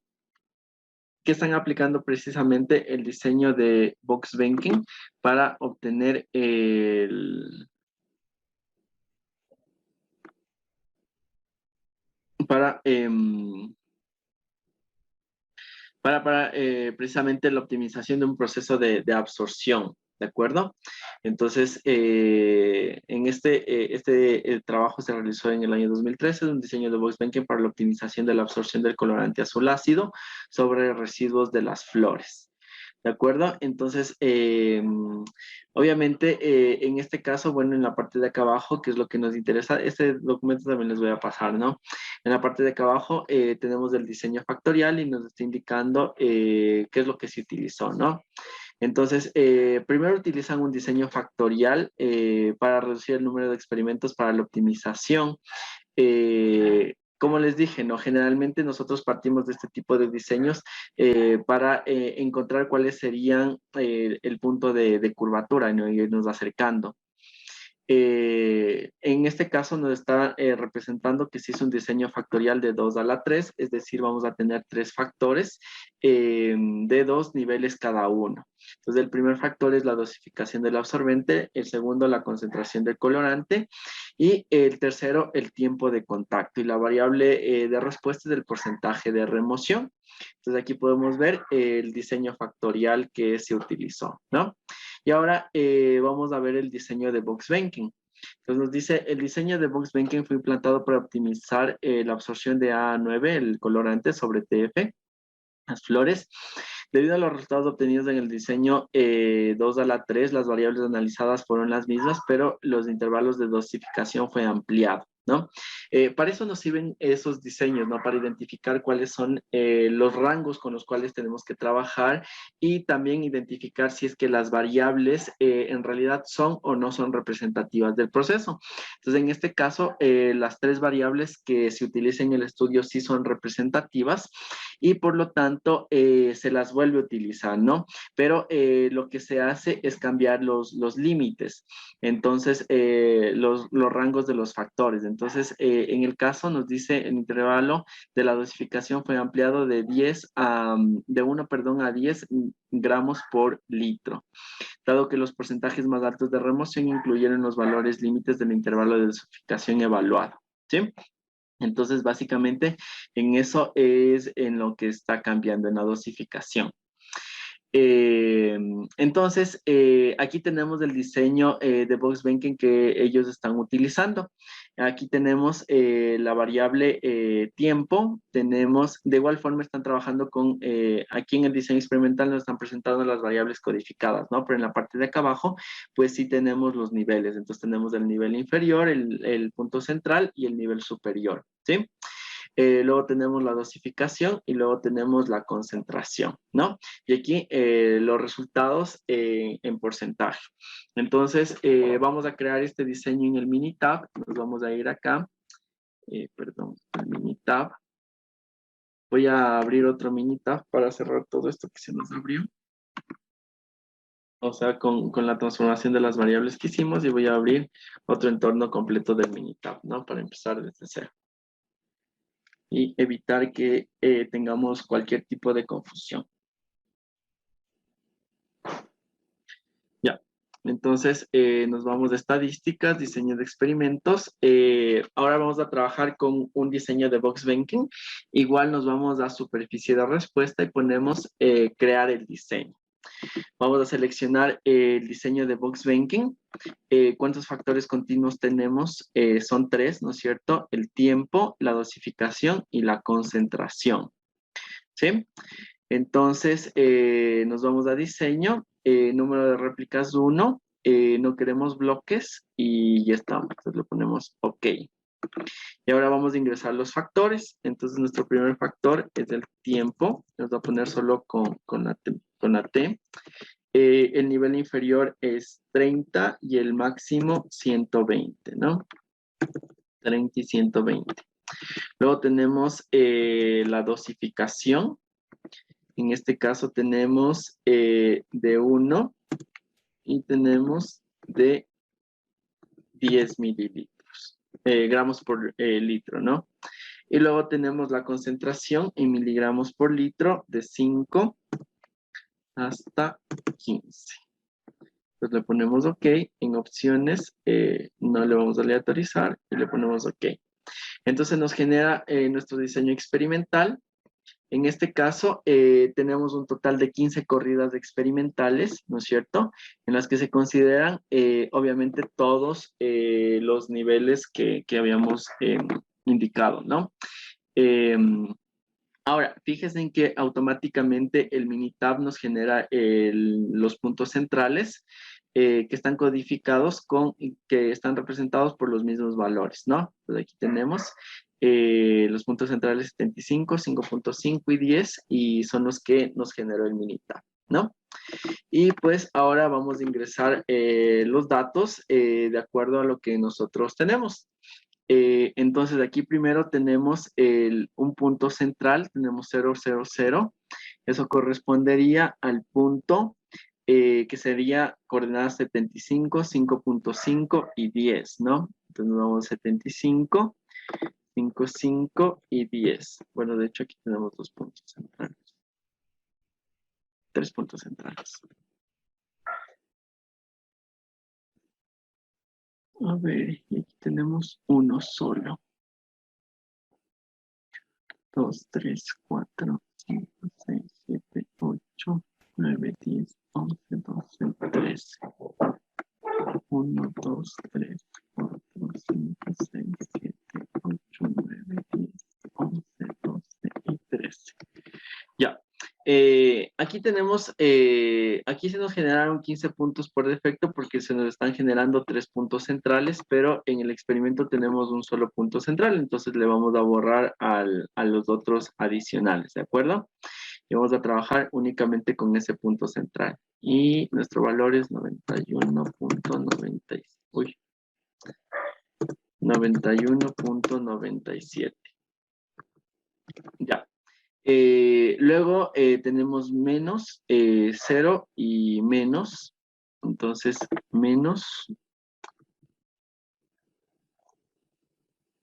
Que están aplicando precisamente el diseño de Box-Banking para obtener para, precisamente la optimización de un proceso de absorción, ¿de acuerdo? Entonces, en este trabajo se realizó en el año 2013, un diseño de Box-Banking para la optimización de la absorción del colorante azul ácido sobre residuos de las flores. ¿De acuerdo? Entonces, obviamente, en este caso, bueno, en la parte de acá abajo, que es lo que nos interesa, este documento también les voy a pasar, ¿no? En la parte de acá abajo tenemos el diseño factorial y nos está indicando qué es lo que se utilizó, ¿no? Entonces, primero utilizan un diseño factorial para reducir el número de experimentos para la optimización como les dije, ¿no? Generalmente nosotros partimos de este tipo de diseños para encontrar cuáles serían el punto de curvatura, ¿no? Y irnos acercando. En este caso nos está representando que si es un diseño factorial de 2 a la 3, es decir, vamos a tener 3 factores de 2 niveles cada uno. Entonces, el primer factor es la dosificación del absorbente, el segundo, la concentración del colorante, y el tercero, el tiempo de contacto. Y la variable de respuesta es el porcentaje de remoción. Entonces, aquí podemos ver el diseño factorial que se utilizó, ¿no? Y ahora vamos a ver el diseño de Box-Venken. Entonces nos dice, el diseño de Box-Venken fue implantado para optimizar la absorción de A9, el colorante, sobre TF, las flores. Debido a los resultados obtenidos en el diseño 2 a la 3, las variables analizadas fueron las mismas, pero los intervalos de dosificación fue ampliado, ¿no? Para eso nos sirven esos diseños, ¿no? Para identificar cuáles son los rangos con los cuales tenemos que trabajar y también identificar si es que las variables en realidad son o no son representativas del proceso. Entonces, en este caso, las 3 variables que se utilizan en el estudio sí son representativas y por lo tanto se las vuelve a utilizar, ¿no? Pero lo que se hace es cambiar los límites, entonces los rangos de los factores. Entonces, en el caso nos dice el intervalo de la dosificación fue ampliado de 1, perdón, a 10 gramos por litro, dado que los porcentajes más altos de remoción incluyeron los valores límites del intervalo de dosificación evaluado, ¿sí? Entonces, básicamente, en eso es en lo que está cambiando, en la dosificación. Entonces, aquí tenemos el diseño de Box-Venken que ellos están utilizando. Aquí tenemos la variable tiempo, tenemos, de igual forma están trabajando con, aquí en el diseño experimental nos están presentando las variables codificadas, ¿no? Pero en la parte de acá abajo, pues sí tenemos los niveles. Entonces tenemos el nivel inferior, el punto central y el nivel superior, ¿sí? Luego tenemos la dosificación y luego tenemos la concentración, ¿no? Y aquí los resultados en porcentaje. Entonces, vamos a crear este diseño en el Minitab. Nos vamos a ir acá. Perdón, el Minitab. Voy a abrir otro Minitab para cerrar todo esto que se nos abrió. O sea, con la transformación de las variables que hicimos y voy a abrir otro entorno completo del Minitab, ¿no? Para empezar desde cero y evitar que tengamos cualquier tipo de confusión. Ya, entonces nos vamos de estadísticas, diseño de experimentos. Ahora vamos a trabajar con un diseño de Box-Venken. Igual nos vamos a superficie de respuesta y ponemos crear el diseño. Vamos a seleccionar el diseño de Box-Venken. ¿Cuántos factores continuos tenemos? Son 3, ¿no es cierto? El tiempo, la dosificación y la concentración. ¿Sí? Entonces, nos vamos a diseño, número de réplicas 1, no queremos bloques y ya está. Entonces le ponemos OK. Y ahora vamos a ingresar los factores. Entonces, nuestro primer factor es el tiempo. Nos va a poner solo con la T. El nivel inferior es 30 y el máximo 120, ¿no? 30 y 120. Luego tenemos la dosificación. En este caso tenemos de 1 y tenemos de 10 mililitros, gramos por litro, ¿no? Y luego tenemos la concentración en miligramos por litro de 5 hasta 15. Pues le ponemos OK. En opciones no le vamos a aleatorizar y le ponemos OK. Entonces nos genera nuestro diseño experimental. En este caso, tenemos un total de 15 corridas experimentales, ¿no es cierto? En las que se consideran, obviamente, todos los niveles que habíamos indicado, ¿no? Ahora, fíjense en que automáticamente el Minitab nos genera los puntos centrales que están codificados que están representados por los mismos valores, ¿no? Entonces aquí tenemos los puntos centrales 75, 5.5 y 10 y son los que nos generó el Minitab, ¿no? Y pues ahora vamos a ingresar los datos de acuerdo a lo que nosotros tenemos. Entonces aquí primero tenemos un punto central, tenemos 0, 0, 0. Eso correspondería al punto que sería coordenadas 75, 5.5 y 10, ¿no? Entonces nos vamos a 75, 5, 5 y 10. Bueno, de hecho aquí tenemos dos puntos centrales. Tres puntos centrales. A ver, y aquí tenemos uno solo. 2, 3, 4, 5, 6, 7, 8, 9, 10, 11, 12, 13. 1, 2, 3, 4, 5, 6, 7, 8, 9, 10, 11, 12 y 13. Ya. Aquí tenemos, aquí se nos generaron 15 puntos por defecto porque se nos están generando 3 puntos centrales, pero en el experimento tenemos un solo punto central, entonces le vamos a borrar a los otros adicionales, ¿de acuerdo? Y vamos a trabajar únicamente con ese punto central. Y nuestro valor es 91.90. Uy. 91.97. Ya. Luego tenemos menos 0 y menos. Entonces, menos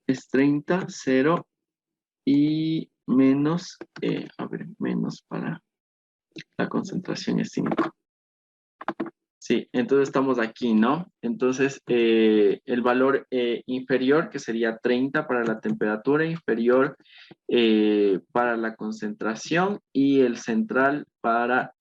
es 30, 0 y menos, a ver, menos para la concentración es 5. Sí, entonces estamos aquí, ¿no? Entonces, el valor inferior, que sería 30 para la temperatura, inferior para la concentración y el central para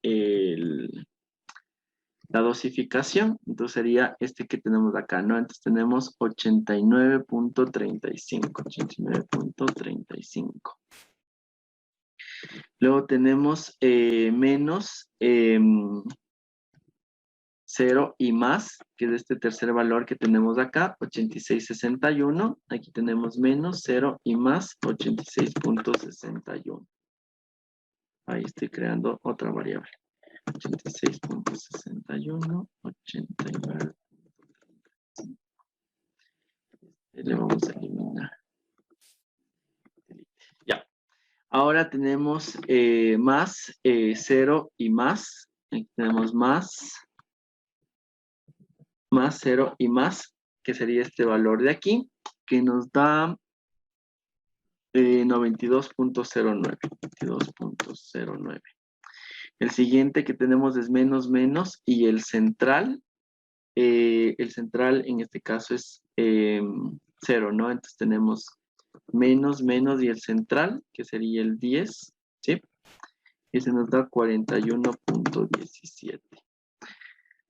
la dosificación. Entonces sería este que tenemos acá, ¿no? Entonces tenemos 89.35, 89.35. Luego tenemos menos 0 y más, que es este tercer valor que tenemos acá, 86.61. Aquí tenemos menos 0 y más, 86.61. Ahí estoy creando otra variable. 86.61, 89. Le vamos a eliminar. Ya. Ahora tenemos más 0 y más. Aquí tenemos más 0 y más, que sería este valor de aquí, que nos da 92.09. 92.09. El siguiente que tenemos es menos, menos, y el central en este caso es 0, ¿no? Entonces tenemos menos, menos, y el central, que sería el 10, ¿sí? Y se nos da 41.17.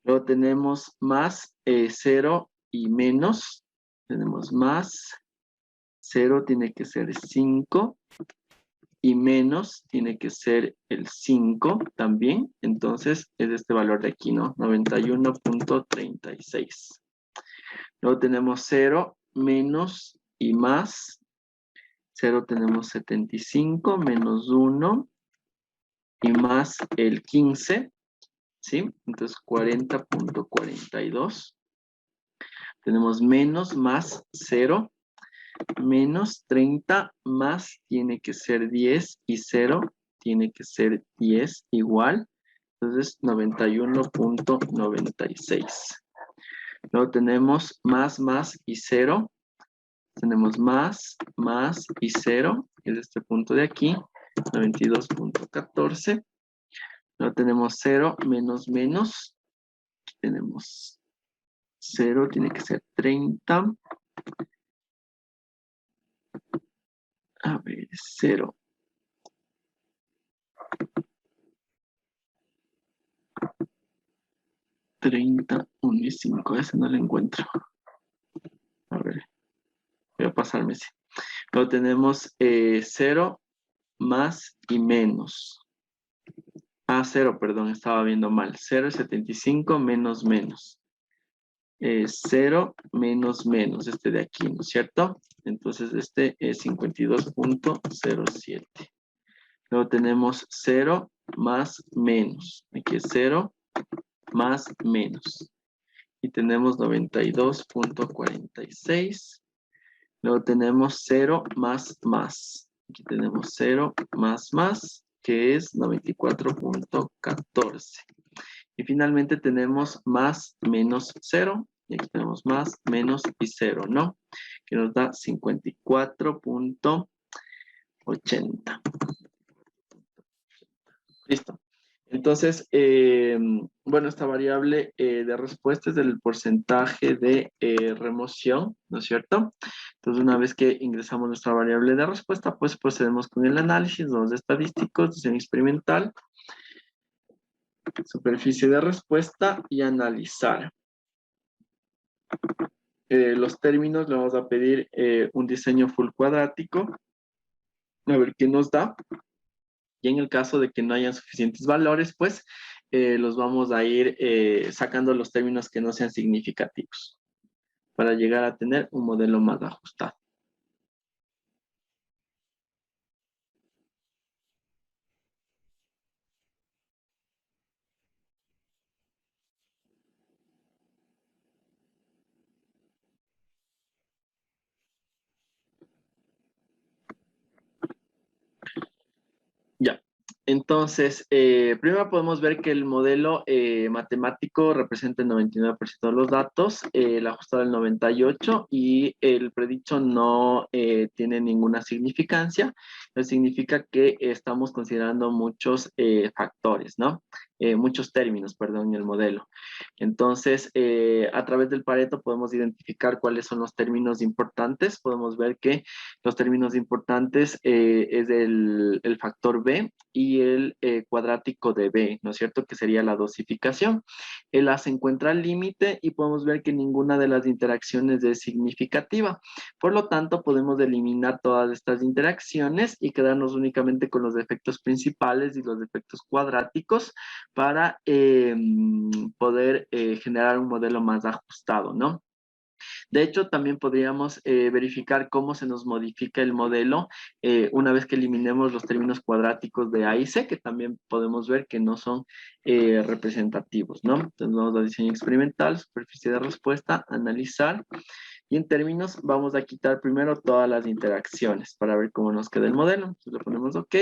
Luego tenemos más 0 y menos. Tenemos más 0 tiene que ser 5 y menos tiene que ser el 5 también. Entonces es este valor de aquí, ¿no? 91.36. Luego tenemos 0, menos y más. 0 tenemos 75, menos 1 y más el 15. ¿Sí? Entonces 40.42. Tenemos menos, más 0, menos 30, más tiene que ser 10 y 0 tiene que ser 10 igual. Entonces 91.96. Luego tenemos más y 0. Tenemos más y 0, que es este punto de aquí, 92.14. Luego tenemos 0, menos, menos. Aquí tenemos 0, tiene que ser 30. A ver, 0. $30, 1 y 5. Ese no lo encuentro. A ver, voy a pasarme ese. Luego tenemos 0, más y menos. 0, perdón, estaba viendo mal. 0,75 menos menos. 0 menos menos, este de aquí, ¿no es cierto? Entonces este es 52.07. Luego tenemos 0 más menos. Aquí es 0 más menos. Y tenemos 92.46. Luego tenemos 0 más más. Aquí tenemos 0 más más, que es 94.14. Y finalmente tenemos más menos 0. Y aquí tenemos más, menos y 0, ¿no? Que nos da 54.80. Listo. Entonces, bueno, esta variable de respuesta es del porcentaje de remoción, ¿no es cierto? Entonces, una vez que ingresamos nuestra variable de respuesta, pues procedemos con el análisis, los estadísticos, diseño experimental, superficie de respuesta y analizar. Los términos le vamos a pedir un diseño full cuadrático, a ver qué nos da. Y en el caso de que no hayan suficientes valores, pues los vamos a ir sacando los términos que no sean significativos para llegar a tener un modelo más ajustado. Ya. Entonces, primero podemos ver que el modelo matemático representa el 99% de los datos, el ajustado el 98% y el predicho no tiene ninguna significancia. Eso significa que estamos considerando muchos factores, ¿no? Muchos términos, perdón, en el modelo. Entonces, a través del Pareto podemos identificar cuáles son los términos importantes. Podemos ver que los términos importantes es el factor B y el cuadrático de B, ¿no es cierto? Que sería la dosificación. El A se encuentra al límite y podemos ver que ninguna de las interacciones es significativa. Por lo tanto, podemos eliminar todas estas interacciones y quedarnos únicamente con los efectos principales y los efectos cuadráticos para poder generar un modelo más ajustado, ¿no? De hecho, también podríamos verificar cómo se nos modifica el modelo una vez que eliminemos los términos cuadráticos de A y C, que también podemos ver que no son representativos, ¿no? Entonces vamos a diseño experimental, superficie de respuesta, analizar, y en términos vamos a quitar primero todas las interacciones para ver cómo nos queda el modelo. Entonces le ponemos OK.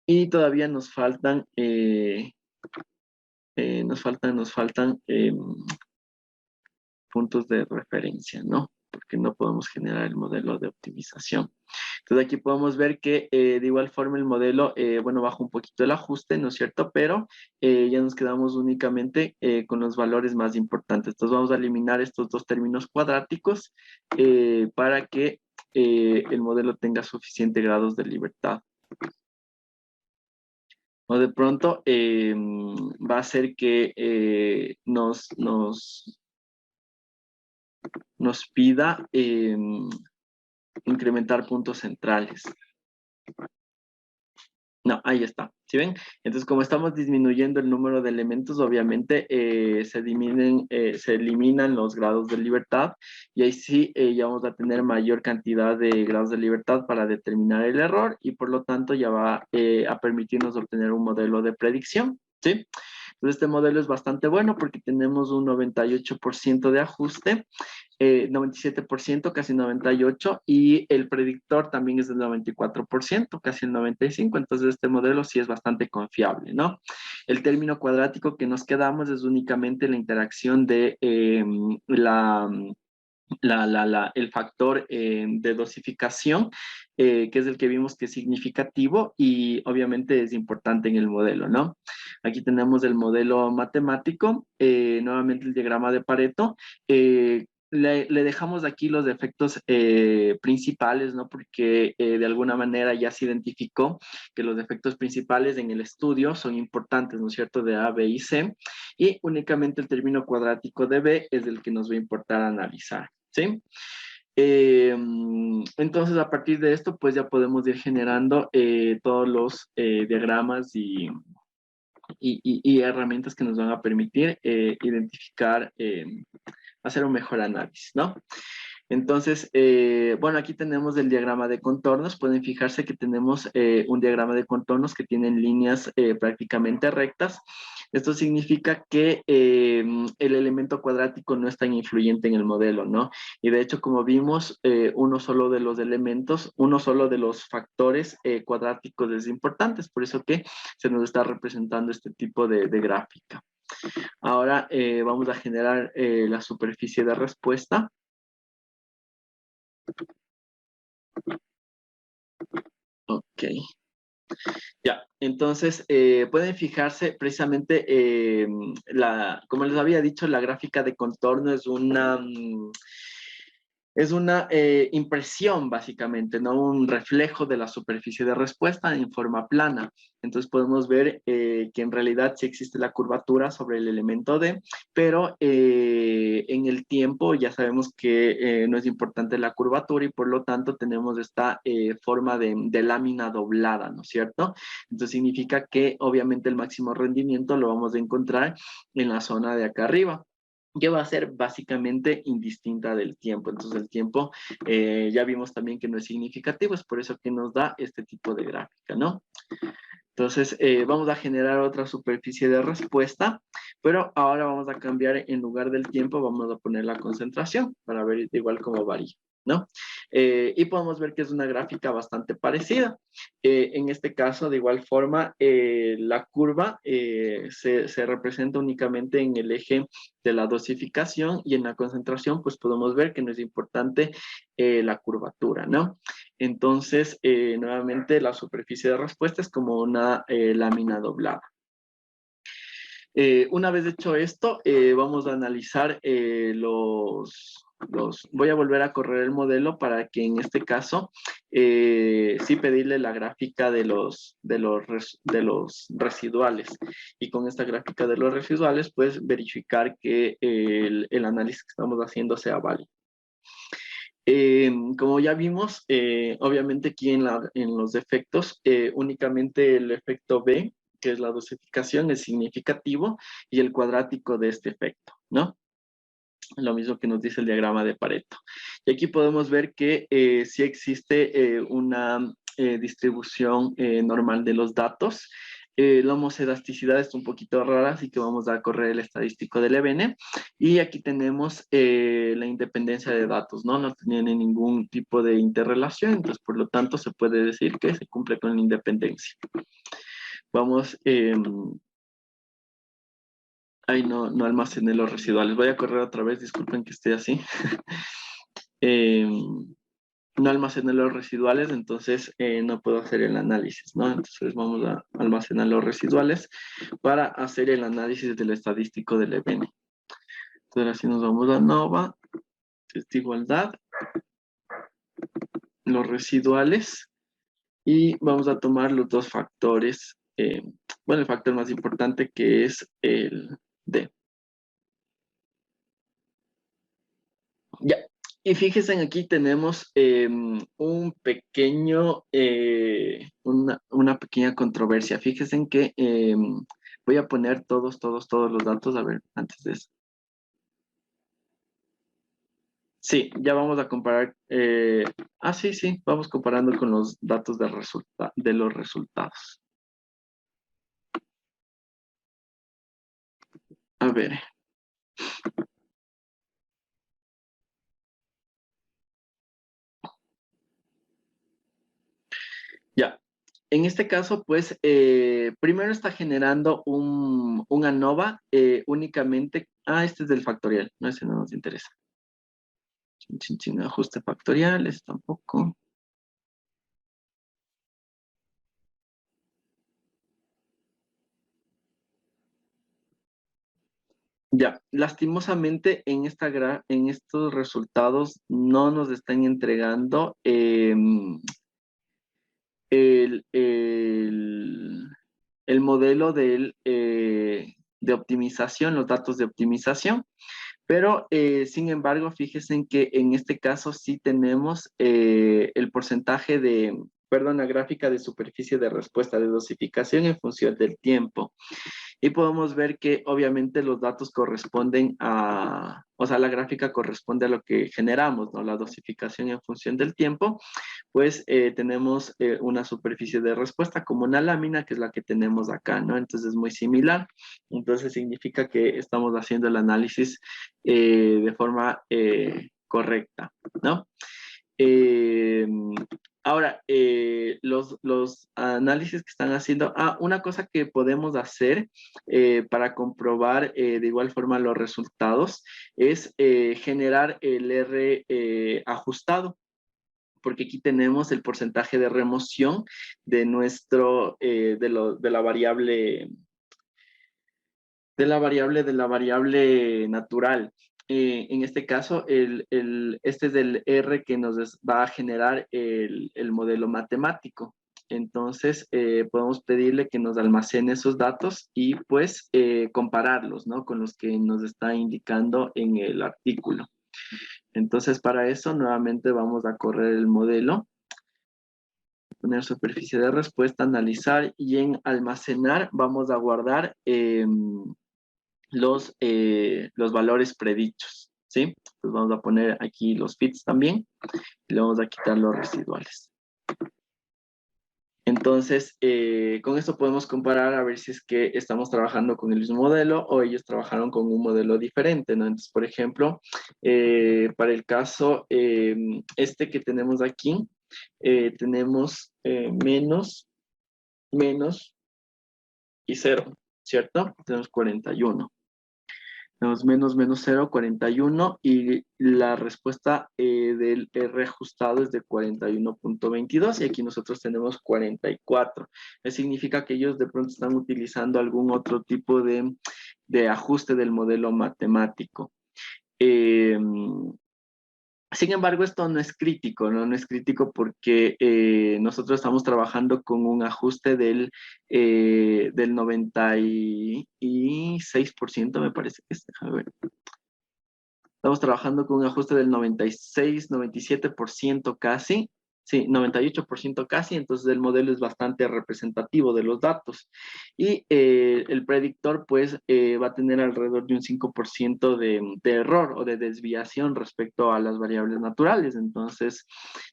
Y todavía nos faltan puntos de referencia, ¿no? Porque no podemos generar el modelo de optimización. Entonces aquí podemos ver que de igual forma el modelo, bueno, baja un poquito el ajuste, ¿no es cierto? Pero ya nos quedamos únicamente con los valores más importantes. Entonces vamos a eliminar estos dos términos cuadráticos para que el modelo tenga suficientes grados de libertad. O de pronto va a ser que nos pida incrementar puntos centrales. No, ahí está, ¿sí ven? Entonces, como estamos disminuyendo el número de elementos, obviamente se eliminan los grados de libertad y ahí sí ya vamos a tener mayor cantidad de grados de libertad para determinar el error y por lo tanto ya va a permitirnos obtener un modelo de predicción, ¿sí? Entonces, este modelo es bastante bueno porque tenemos un 98% de ajuste, 97%, casi 98%, y el predictor también es del 94%, casi el 95%, entonces este modelo sí es bastante confiable, ¿no? El término cuadrático que nos quedamos es únicamente la interacción de el factor de dosificación, que es el que vimos que es significativo y obviamente es importante en el modelo, ¿no? Aquí tenemos el modelo matemático, nuevamente el diagrama de Pareto. Le dejamos aquí los efectos principales, ¿no? Porque de alguna manera ya se identificó que los efectos principales en el estudio son importantes, ¿no es cierto? De A, B y C. Y únicamente el término cuadrático de B es el que nos va a importar analizar, ¿sí? Entonces, a partir de esto, pues ya podemos ir generando todos los diagramas y herramientas que nos van a permitir identificar, hacer un mejor análisis, ¿no? Entonces, bueno, aquí tenemos el diagrama de contornos. Pueden fijarse que tenemos un diagrama de contornos que tienen líneas prácticamente rectas. Esto significa que el elemento cuadrático no es tan influyente en el modelo, ¿no? Y de hecho, como vimos, uno solo de los elementos, uno solo de los factores cuadráticos es importante. Es por eso que se nos está representando este tipo de gráfica. Ahora vamos a generar la superficie de respuesta. Ok, ya. Entonces, pueden fijarse precisamente, como les había dicho, la gráfica de contorno es una impresión, básicamente, ¿no? Un reflejo de la superficie de respuesta en forma plana. Entonces podemos ver que en realidad sí existe la curvatura sobre el elemento D, pero en el tiempo ya sabemos que no es importante la curvatura y por lo tanto tenemos esta forma de lámina doblada, ¿no es cierto? Entonces significa que obviamente el máximo rendimiento lo vamos a encontrar en la zona de acá arriba, que va a ser básicamente indistinta del tiempo. Entonces el tiempo ya vimos también que no es significativo, es por eso que nos da este tipo de gráfica, ¿no? Entonces vamos a generar otra superficie de respuesta, pero ahora vamos a cambiar, en lugar del tiempo, vamos a poner la concentración para ver igual cómo varía, ¿no? Y podemos ver que es una gráfica bastante parecida. En este caso, de igual forma, la curva se representa únicamente en el eje de la dosificación y en la concentración, pues podemos ver que no es importante la curvatura, ¿no? Entonces, nuevamente, la superficie de respuesta es como una lámina doblada. Una vez hecho esto, vamos a analizar voy a volver a correr el modelo para que en este caso sí pedirle la gráfica de los residuales. Y con esta gráfica de los residuales, pues verificar que el análisis que estamos haciendo sea válido. Como ya vimos, obviamente aquí en los efectos, únicamente el efecto B, que es la dosificación, es significativo, y el cuadrático de este efecto, ¿no? Lo mismo que nos dice el diagrama de Pareto. Y aquí podemos ver que sí existe una distribución normal de los datos. La homoscedasticidad es un poquito rara, así que vamos a correr el estadístico del EBN. Y aquí tenemos la independencia de datos, ¿no? No tienen ningún tipo de interrelación, entonces por lo tanto se puede decir que se cumple con la independencia. Vamos, ay, no almacené los residuales. Voy a correr otra vez, disculpen que esté así. No almacené los residuales, entonces no puedo hacer el análisis, ¿no? Entonces vamos a almacenar los residuales para hacer el análisis del estadístico del EBN. Entonces así nos vamos a Nova, igualdad, los residuales, y vamos a tomar los dos factores, bueno, el factor más importante que es el D. Ya, y fíjense, aquí tenemos un pequeño, una pequeña controversia. Fíjense que voy a poner todos los datos, a ver, antes de eso. Sí, ya vamos a comparar. Sí, vamos comparando con los datos de los resultados. A ver. Ya. En este caso, pues, primero está generando un ANOVA únicamente. Este es del factorial, no, ese no nos interesa. Ajuste factorial, es tampoco. Ya, lastimosamente en estos resultados no nos están entregando el, el- el modelo de optimización, los datos de optimización. Pero, sin embargo, fíjense en que en este caso sí tenemos el porcentaje perdón, la gráfica de superficie de respuesta de dosificación en función del tiempo. Y podemos ver que obviamente los datos corresponden a, o sea, la gráfica corresponde a lo que generamos, ¿no? La dosificación en función del tiempo, pues tenemos una superficie de respuesta como una lámina, que es la que tenemos acá, ¿no? Entonces es muy similar. Entonces significa que estamos haciendo el análisis de forma correcta, ¿no? Eh, Ahora, los análisis que están haciendo, una cosa que podemos hacer para comprobar de igual forma los resultados es generar el R ajustado, porque aquí tenemos el porcentaje de remoción de nuestro, de la variable de la variable natural. En este caso, este es el R que va a generar el modelo matemático. Entonces, podemos pedirle que nos almacene esos datos y pues compararlos, ¿no? Con los que nos está indicando en el artículo. Entonces, para eso, nuevamente vamos a correr el modelo, poner superficie de respuesta, analizar, y en almacenar vamos a guardar los valores predichos, ¿sí? Entonces vamos a poner aquí los fits también y le vamos a quitar los residuales. Entonces, con esto podemos comparar a ver si es que estamos trabajando con el mismo modelo o ellos trabajaron con un modelo diferente, ¿no? Entonces, por ejemplo, para el caso este que tenemos aquí, tenemos menos y 0, ¿cierto? Tenemos 41. Tenemos menos 0, 41, y la respuesta del R ajustado es de 41.22 y aquí nosotros tenemos 44. Eso significa que ellos de pronto están utilizando algún otro tipo de ajuste del modelo matemático. Sin embargo, esto no es crítico, ¿no? No es crítico porque nosotros estamos trabajando con un ajuste del 96%, me parece que es, déjame ver. Estamos trabajando con un ajuste del 96, 97% casi. Sí, 98% casi, entonces el modelo es bastante representativo de los datos. Y el predictor, pues, va a tener alrededor de un 5% de error o de desviación respecto a las variables naturales, entonces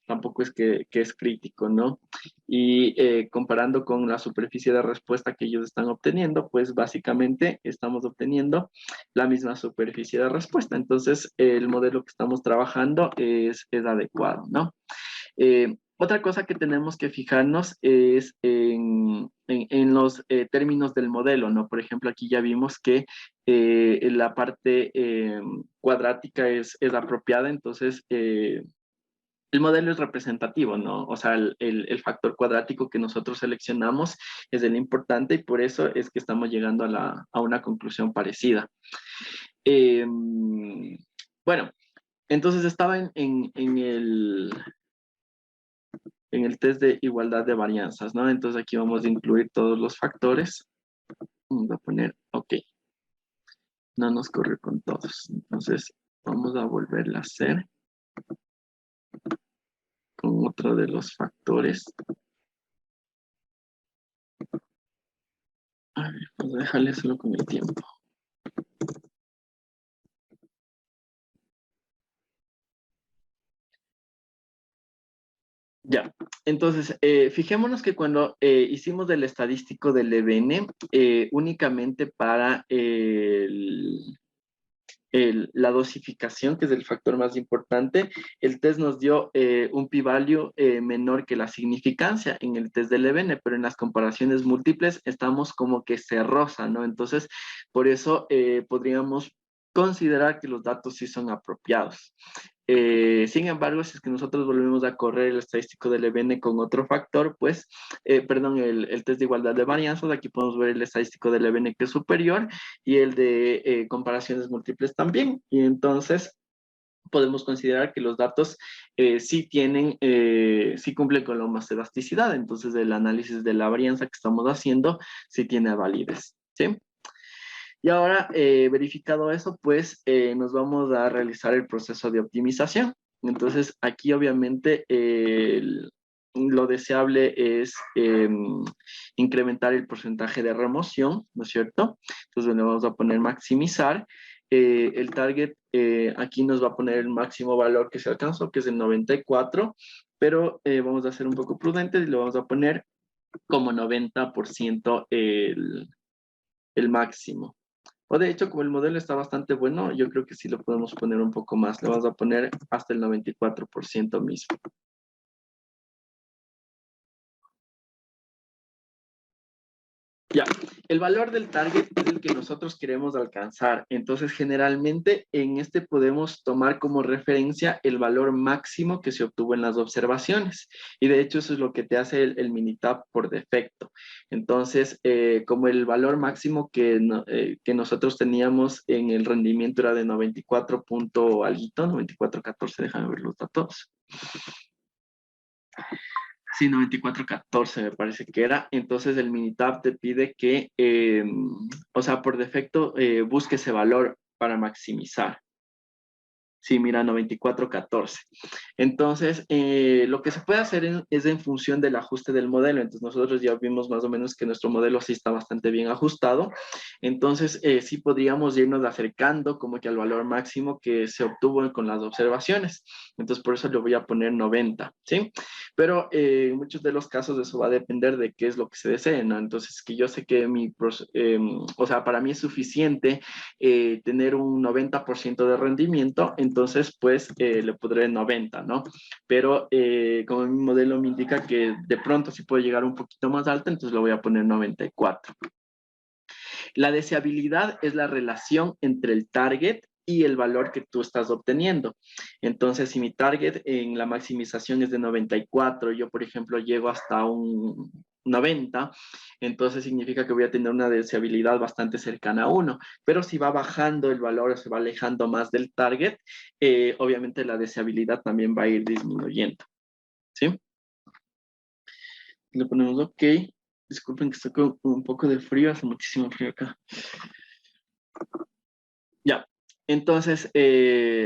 tampoco es que es crítico, ¿no? Y comparando con la superficie de respuesta que ellos están obteniendo, pues básicamente estamos obteniendo la misma superficie de respuesta, entonces el modelo que estamos trabajando es adecuado, ¿no? Otra cosa que tenemos que fijarnos es en los términos del modelo, ¿no? Por ejemplo, aquí ya vimos que la parte cuadrática es apropiada, entonces el modelo es representativo, ¿no? O sea, el factor cuadrático que nosotros seleccionamos es el importante y por eso es que estamos llegando a una conclusión parecida. Bueno, entonces estaba en el test de igualdad de varianzas, ¿no? Entonces aquí vamos a incluir todos los factores. Vamos a poner, ok, no nos corre con todos. Entonces vamos a volverla a hacer con otro de los factores. A ver, pues déjale solo con el tiempo. Ya, entonces, fijémonos que cuando hicimos el estadístico del EBN, únicamente para la dosificación, que es el factor más importante, el test nos dio un p-value menor que la significancia en el test del EBN, pero en las comparaciones múltiples estamos como que se roza, ¿no? Entonces, por eso podríamos considerar que los datos sí son apropiados. Sin embargo, si es que nosotros volvemos a correr el estadístico del EBN con otro factor, pues, perdón, el test de igualdad de varianzas, aquí podemos ver el estadístico del EBN que es superior y el de comparaciones múltiples también. Y entonces podemos considerar que los datos sí tienen, sí cumplen con la homoelasticidad. Entonces el análisis de la varianza que estamos haciendo sí tiene validez, ¿sí? Y ahora, verificado eso, pues nos vamos a realizar el proceso de optimización. Entonces, aquí obviamente lo deseable es incrementar el porcentaje de remoción, ¿no es cierto? Entonces le vamos a poner maximizar. El target aquí nos va a poner el máximo valor que se alcanzó, que es el 94, pero vamos a ser un poco prudentes y le vamos a poner como 90% el máximo. O de hecho, como el modelo está bastante bueno, yo creo que sí lo podemos poner un poco más. Le vamos a poner hasta el 94% mismo. Ya, el valor del target es el que nosotros queremos alcanzar. Entonces, generalmente en este podemos tomar como referencia el valor máximo que se obtuvo en las observaciones. Y de hecho, eso es lo que te hace el Minitab por defecto. Entonces, como el valor máximo que nosotros teníamos en el rendimiento era de 94 punto alguito, 94.14, déjame ver los datos. Sí, 94.14 me parece que era. Entonces el Minitab te pide que, o sea, por defecto busque ese valor para maximizar. Sí, mira, 94.14. Entonces, lo que se puede hacer es en función del ajuste del modelo. Entonces, nosotros ya vimos más o menos que nuestro modelo sí está bastante bien ajustado. Entonces, sí podríamos irnos acercando como que al valor máximo que se obtuvo con las observaciones. Entonces, por eso le voy a poner 90, ¿sí? Pero en muchos de los casos eso va a depender de qué es lo que se desee, ¿no? Entonces, que yo sé que o sea, para mí es suficiente tener un 90% de rendimiento, entonces pues le pondré 90, ¿no? Pero como mi modelo me indica que de pronto sí puede llegar un poquito más alta, entonces lo voy a poner 94. La deseabilidad es la relación entre el target y el valor que tú estás obteniendo. Entonces, si mi target en la maximización es de 94, yo, por ejemplo, llego hasta un 90, entonces significa que voy a tener una deseabilidad bastante cercana a 1. Pero si va bajando el valor o se va alejando más del target, obviamente la deseabilidad también va a ir disminuyendo. ¿Sí? Le ponemos OK. Disculpen que estoy con un poco de frío, hace muchísimo frío acá. Ya, entonces,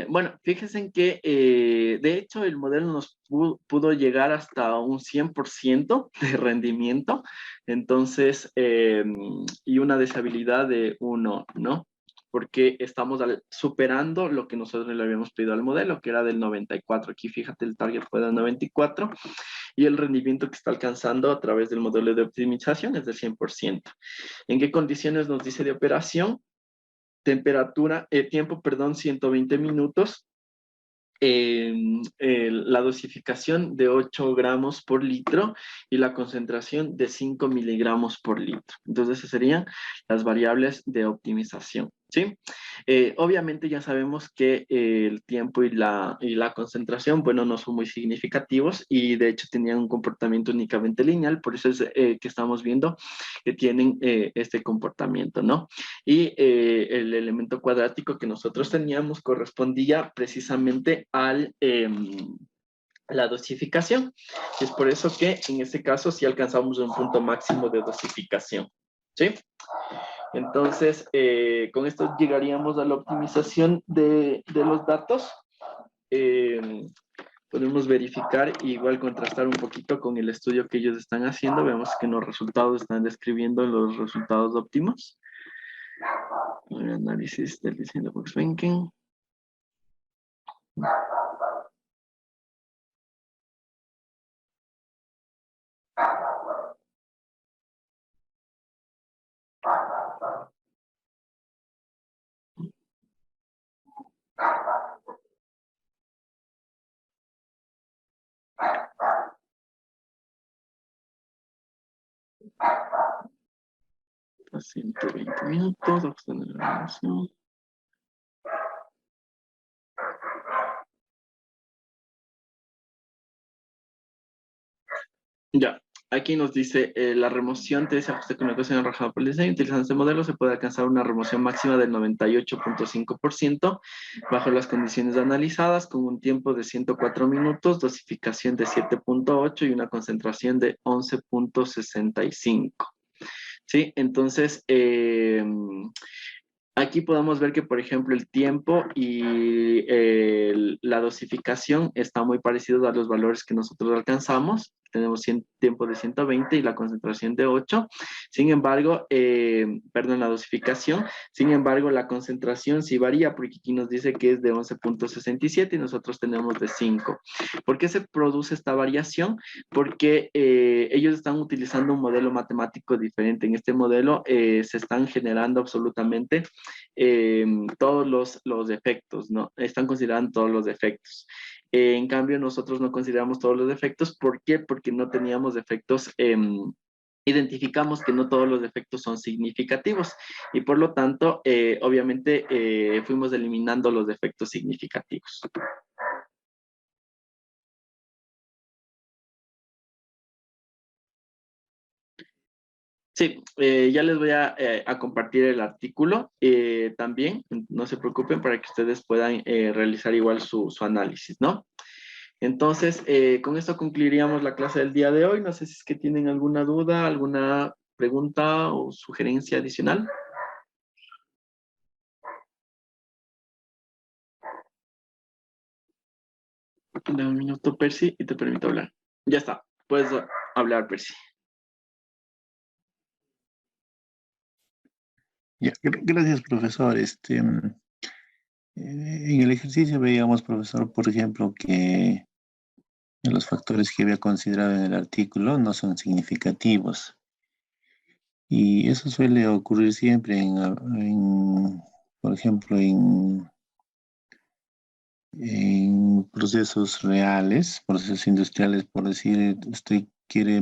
bueno, fíjense que de hecho el modelo nos pudo llegar hasta un 100% de rendimiento, entonces, y una deshabilidad de 1, ¿no? Porque estamos superando lo que nosotros le habíamos pedido al modelo, que era del 94. Aquí fíjate, el target fue del 94 y el rendimiento que está alcanzando a través del modelo de optimización es del 100%. ¿En qué condiciones nos dice de operación? Temperatura, tiempo, perdón, 120 minutos. La dosificación de 8 gramos por litro y la concentración de 5 miligramos por litro. Entonces, esas serían las variables de optimización, ¿sí? Obviamente ya sabemos que el tiempo y la concentración, bueno, no son muy significativos y de hecho tenían un comportamiento únicamente lineal, por eso es que estamos viendo que tienen este comportamiento, ¿no? Y el elemento cuadrático que nosotros teníamos correspondía precisamente al la dosificación. Es por eso que en este caso sí alcanzamos un punto máximo de dosificación, ¿sí? Entonces, con esto llegaríamos a la optimización de los datos. Podemos verificar e igual contrastar un poquito con el estudio que ellos están haciendo. Vemos que los resultados están describiendo los resultados óptimos. El análisis del diseño de Box-Banking. A 120 minutos, obtener la grabación. Ya, aquí nos dice la remoción de ese ajuste con la ecuación arrojada por el diseño. Utilizando este modelo se puede alcanzar una remoción máxima del 98.5% bajo las condiciones analizadas con un tiempo de 104 minutos, dosificación de 7.8 y una concentración de 11.65. ¿Sí? Entonces, aquí podemos ver que, por ejemplo, el tiempo y la dosificación están muy parecidos a los valores que nosotros alcanzamos. tenemos tiempo de 120 y la concentración de 8. Sin embargo, perdón, la dosificación, sin embargo, la concentración sí varía, porque aquí nos dice que es de 11,67 y nosotros tenemos de 5. ¿Por qué se produce esta variación? Porque ellos están utilizando un modelo matemático diferente. En este modelo se están generando absolutamente todos los efectos, ¿no? Están considerando todos los efectos. En cambio, nosotros no consideramos todos los efectos. ¿Por qué? Porque no teníamos efectos, identificamos que no todos los efectos son significativos y por lo tanto, obviamente, fuimos eliminando los efectos significativos. Sí, ya les voy a compartir el artículo también, no se preocupen para que ustedes puedan realizar igual su análisis, ¿no? Entonces, con esto concluiríamos la clase del día de hoy. No sé si es que tienen alguna duda, alguna pregunta o sugerencia adicional. Dame un minuto, Percy, y te permito hablar. Ya está, puedes hablar, Percy. Ya, gracias, profesor. En el ejercicio veíamos, profesor, por ejemplo, que los factores que había considerado en el artículo no son significativos. Y eso suele ocurrir siempre por ejemplo, en procesos reales, procesos industriales, por decir, usted quiere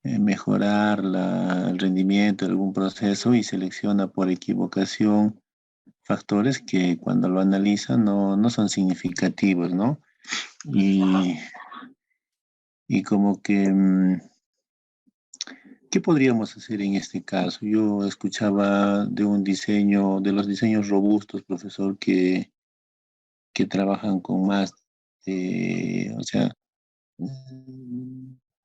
mejorar el rendimiento de algún proceso y selecciona por equivocación factores que cuando lo analizan no son significativos, ¿no? Y, y como que, ¿qué podríamos hacer en este caso? Yo escuchaba de un diseño, de los diseños robustos, profesor, que trabajan con más, o sea,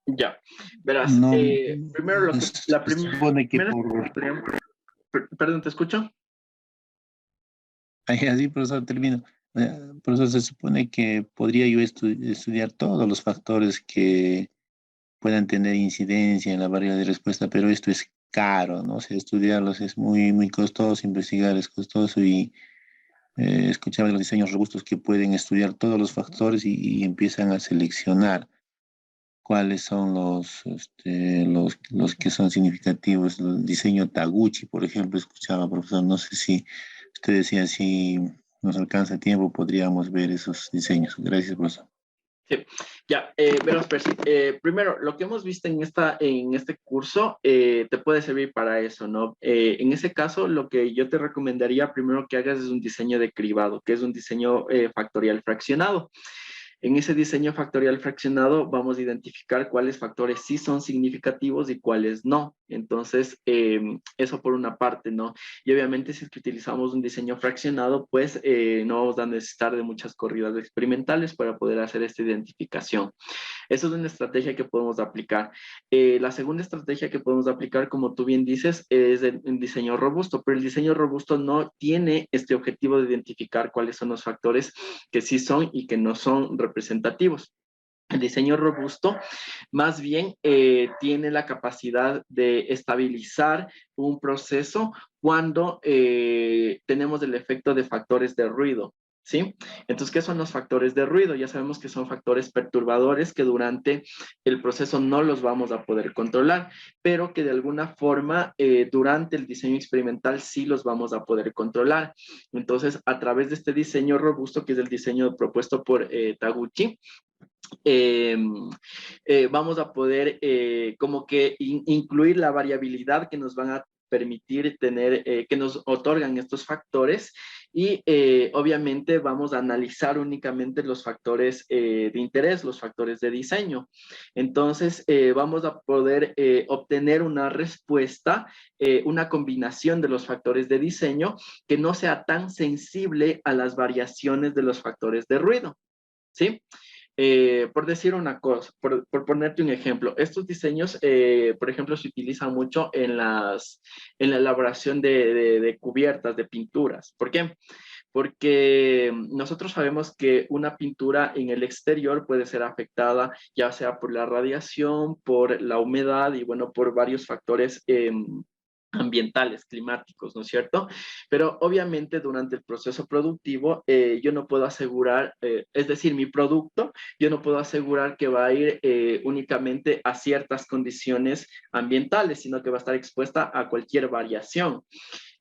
Ya, verás, no, primero lo que, la se supone que primera, por, perdón, ¿te escucho? así, profesor, termino. Por eso se supone que podría yo estudiar todos los factores que puedan tener incidencia en la variable de respuesta, pero esto es caro, ¿no? O sea, estudiarlos es muy, muy costoso, investigar es costoso y escuchaba de los diseños robustos que pueden estudiar todos los factores y empiezan a seleccionar cuáles son los que son significativos. El diseño Taguchi, por ejemplo, escuchaba, profesor, no sé si usted decía si nos alcanza tiempo, podríamos ver esos diseños. Gracias, profesor. Sí, ya, verás, Percy, primero, lo que hemos visto en este curso te puede servir para eso, ¿no? En ese caso, lo que yo te recomendaría primero que hagas es un diseño de cribado, que es un diseño factorial fraccionado. En ese diseño factorial fraccionado vamos a identificar cuáles factores sí son significativos y cuáles no. Entonces, eso por una parte, ¿no? Y obviamente si es que utilizamos un diseño fraccionado, pues no vamos a necesitar de muchas corridas experimentales para poder hacer esta identificación. Esa es una estrategia que podemos aplicar. La segunda estrategia que podemos aplicar, como tú bien dices, es el diseño robusto, pero el diseño robusto no tiene este objetivo de identificar cuáles son los factores que sí son y que no son representativos. El diseño robusto más bien tiene la capacidad de estabilizar un proceso cuando tenemos el efecto de factores de ruido. ¿Sí? Entonces, ¿qué son los factores de ruido? Ya sabemos que son factores perturbadores que durante el proceso no los vamos a poder controlar, pero que de alguna forma durante el diseño experimental sí los vamos a poder controlar. Entonces, a través de este diseño robusto, que es el diseño propuesto por Taguchi, eh, vamos a poder como que incluir la variabilidad que nos van a permitir tener, que nos otorgan estos factores y obviamente vamos a analizar únicamente los factores de interés, los factores de diseño. Entonces vamos a poder obtener una respuesta, una combinación de los factores de diseño que no sea tan sensible a las variaciones de los factores de ruido. ¿Sí? Por decir una cosa, por ponerte un ejemplo, estos diseños, por ejemplo, se utilizan mucho en la elaboración de cubiertas, de pinturas. ¿Por qué? porque nosotros sabemos que una pintura en el exterior puede ser afectada ya sea por la radiación, por la humedad y bueno, por varios factores ambientales, climáticos, ¿no es cierto? Pero obviamente durante el proceso productivo yo no puedo asegurar, es decir, mi producto, yo no puedo asegurar que va a ir únicamente a ciertas condiciones ambientales, sino que va a estar expuesta a cualquier variación.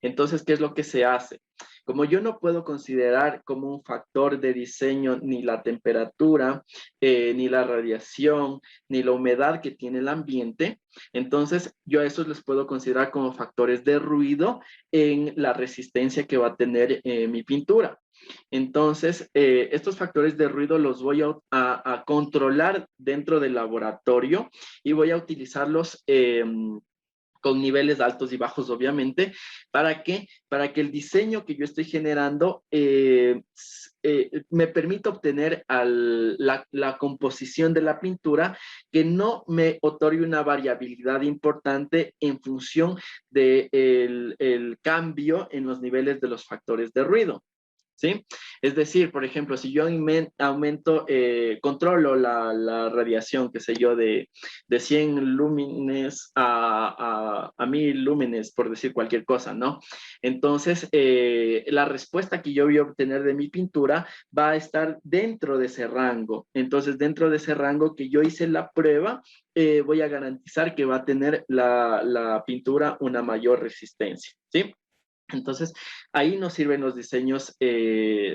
Entonces, ¿qué es lo que se hace? Como yo no puedo considerar como un factor de diseño ni la temperatura, ni la radiación, ni la humedad que tiene el ambiente, entonces yo a esos les puedo considerar como factores de ruido en la resistencia que va a tener mi pintura. Entonces, estos factores de ruido los voy a controlar dentro del laboratorio y voy a utilizarlos con niveles altos y bajos, obviamente. ¿Para qué? Para que el diseño que yo estoy generando me permita obtener la composición de la pintura que no me otorgue una variabilidad importante en función del el cambio en los niveles de los factores de ruido. ¿Sí? Es decir, por ejemplo, si yo aumento, controlo la radiación, qué sé yo, de 100 lúmenes a 1000 lúmenes, por decir cualquier cosa, ¿no? Entonces, la respuesta que yo voy a obtener de mi pintura va a estar dentro de ese rango. Entonces, dentro de ese rango que yo hice la prueba, voy a garantizar que va a tener la pintura una mayor resistencia, ¿sí? Entonces, ahí nos sirven los diseños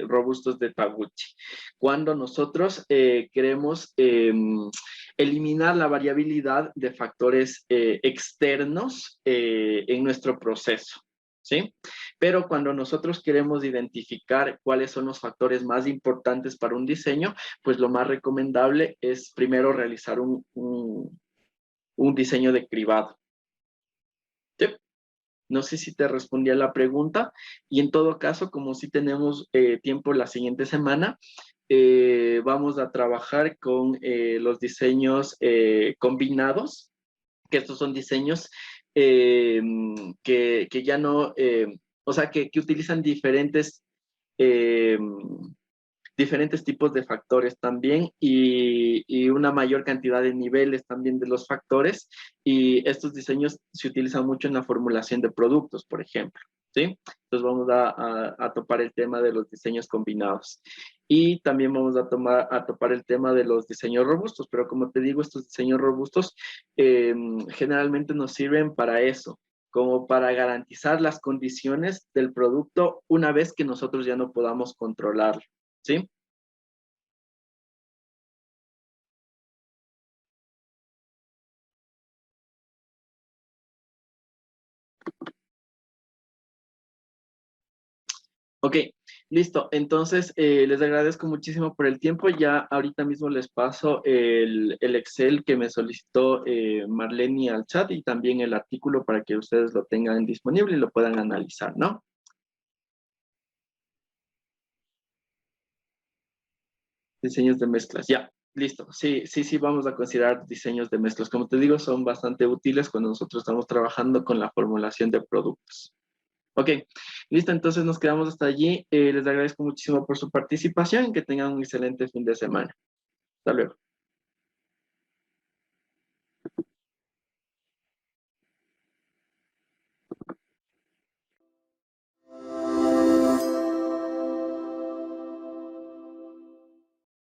robustos de Taguchi. Cuando nosotros queremos eliminar la variabilidad de factores externos en nuestro proceso, ¿sí? Pero cuando nosotros queremos identificar cuáles son los factores más importantes para un diseño, pues lo más recomendable es primero realizar un diseño de cribado. ¿Sí? No sé si te respondí a la pregunta y en todo caso, como si tenemos tiempo la siguiente semana, vamos a trabajar con los diseños combinados, que estos son diseños que ya no, o sea, que utilizan eh, diferentes tipos de factores también y una mayor cantidad de niveles también de los factores. Y estos diseños se utilizan mucho en la formulación de productos, por ejemplo, ¿sí? Entonces vamos a topar el tema de los diseños combinados. Y también vamos a topar el tema de los diseños robustos, pero como te digo, estos diseños robustos generalmente nos sirven para eso, como para garantizar las condiciones del producto una vez que nosotros ya no podamos controlarlo. ¿Sí? Ok, listo. Entonces, les agradezco muchísimo por el tiempo. Ya ahorita mismo les paso el Excel que me solicitó Marlene al chat y también el artículo para que ustedes lo tengan disponible y lo puedan analizar, ¿no? Diseños de mezclas, ya, listo. Sí, sí, sí, vamos a considerar diseños de mezclas. Como te digo, son bastante útiles cuando nosotros estamos trabajando con la formulación de productos. Ok, listo, entonces nos quedamos hasta allí. Les agradezco muchísimo por su participación y que tengan un excelente fin de semana. Hasta luego.